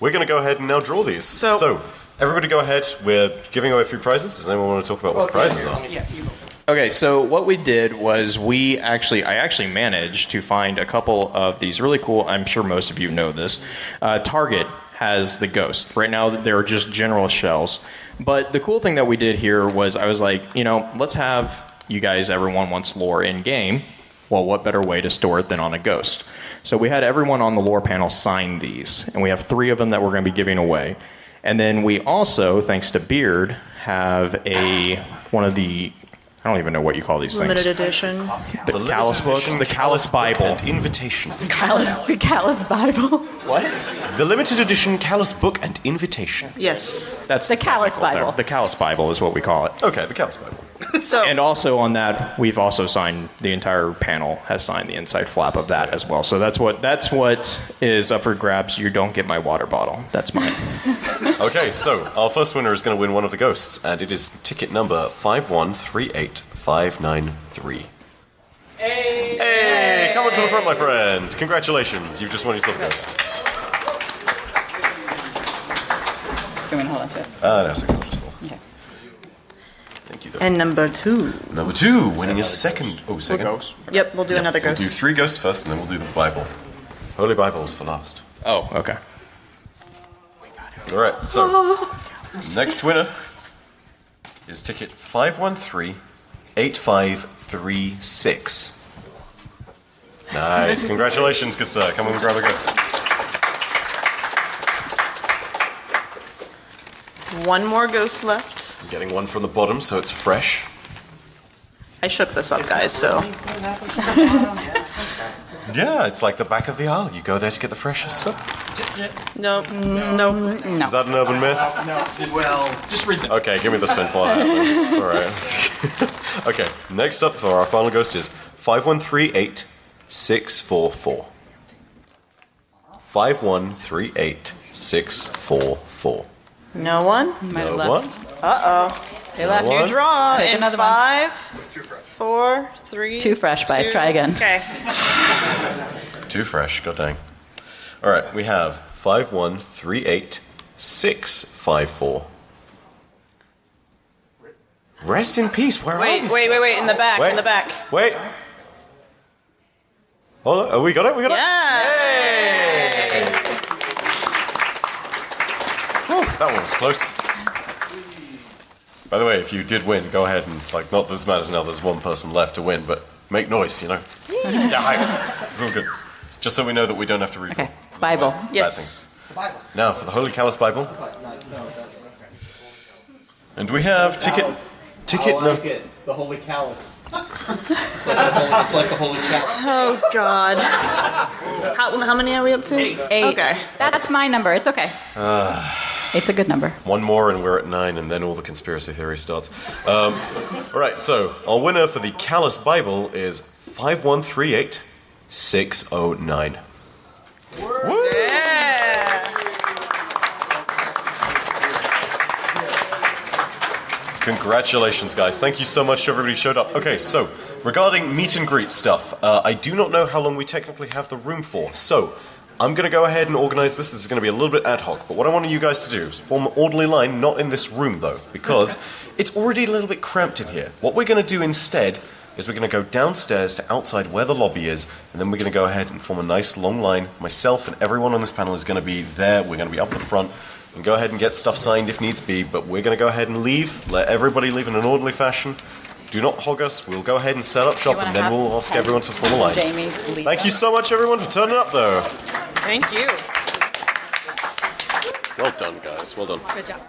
we're going to go ahead and now draw these. So, everybody go ahead. We're giving away free prizes. Does anyone want to talk about what the prizes are? Okay, so what we did was I actually managed to find a couple of these really cool, I'm sure most of you know this. Target has the ghost. Right now, they're just general shells. But the cool thing that we did here was I was like, let's have you guys, everyone wants lore in-game. Well, what better way to store it than on a ghost? So we had everyone on the lore panel sign these, and we have 3 of them that we're going to be giving away. And then we also, thanks to Beard, have one of the, I don't even know what you call these Limited things. edition. The Callus books, the Callus Bible. And invitation. The Callus Bible. What? The limited edition Callus book and invitation. Yes. That's the Callus Bible. The Callus Bible is what we call it. Okay, the Callus Bible. And also on that, we've also signed, the entire panel has signed the inside flap of that as well. So that's what is up for grabs. You don't get my water bottle. That's mine. Okay, so our first winner is going to win one of the ghosts, and it is ticket number 5138593. Hey, come on to the front, my friend. Congratulations, you've just won yourself a ghost. Come on, hold on to it. That's okay. Okay. Thank you. And number 2. Number 2, winning a second. Oh, second. Ghost. Yep, we'll do another We'll ghost. do 3 ghosts first, and then we'll do the Bible. Holy Bibles for last. Oh, okay. All right, so next winner is ticket 5138536. Nice, congratulations, good sir. Come on and grab a ghost. One more ghost left. I'm getting one from the bottom, so it's fresh. I shook this up, guys, so. Yeah, it's like the back of the aisle. You go there to get the freshest stuff. No. Is that an urban myth? No. Well, just read them. Okay, give me the spin for that. It's all right. Okay, next up for our final ghost is 5138644. 5138644. No one? No one? Uh-oh. They left you one? draw Pick in another 5, 4, 3, Too fresh, Byf. 2. Try again. Okay. Too fresh, god dang. All right, we have 5138654. Rest in peace. Where are these? Wait. In the back. Wait. In the back. Wait. Hold on. Oh, we got it. Yeah. Hey! Whew, that one was close. By the way, if you did win, go ahead and, not that this matters now, there's one person left to win, but make noise, Yeah, hype. It's all good. Just so we know that we don't have to read. Okay, Bible. Yes. Now, for the Holy Callus Bible. And we have ticket like it. The Holy Callus. It's like the Holy Chalice. Oh, God. How many are we up to? 8. Okay. That's my number. It's okay. It's a good number. One more and we're at 9, and then all the conspiracy theory starts. All right, so our winner for the Callus Bible is 5138609. Woo! Congratulations, guys. Thank you so much to everybody who showed up. Okay, so regarding meet and greet stuff, I do not know how long we technically have the room for, so I'm going to go ahead and organize this. This is going to be a little bit ad hoc, but what I want you guys to do is form an orderly line, not in this room, though, because it's already a little bit cramped in here. What we're going to do instead is we're going to go downstairs to outside where the lobby is, and then we're going to go ahead and form a nice long line. Myself and everyone on this panel is going to be there. We're going to be up the front. And go ahead and get stuff signed if needs be, but we're going to go ahead and leave. Let everybody leave in an orderly fashion. Do not hog us. We'll go ahead and set up shop, and then we'll ask everyone to form a line. Jamie, Thank you so much, everyone, for turning up, though. Thank you. Well done, guys. Well done. Good job.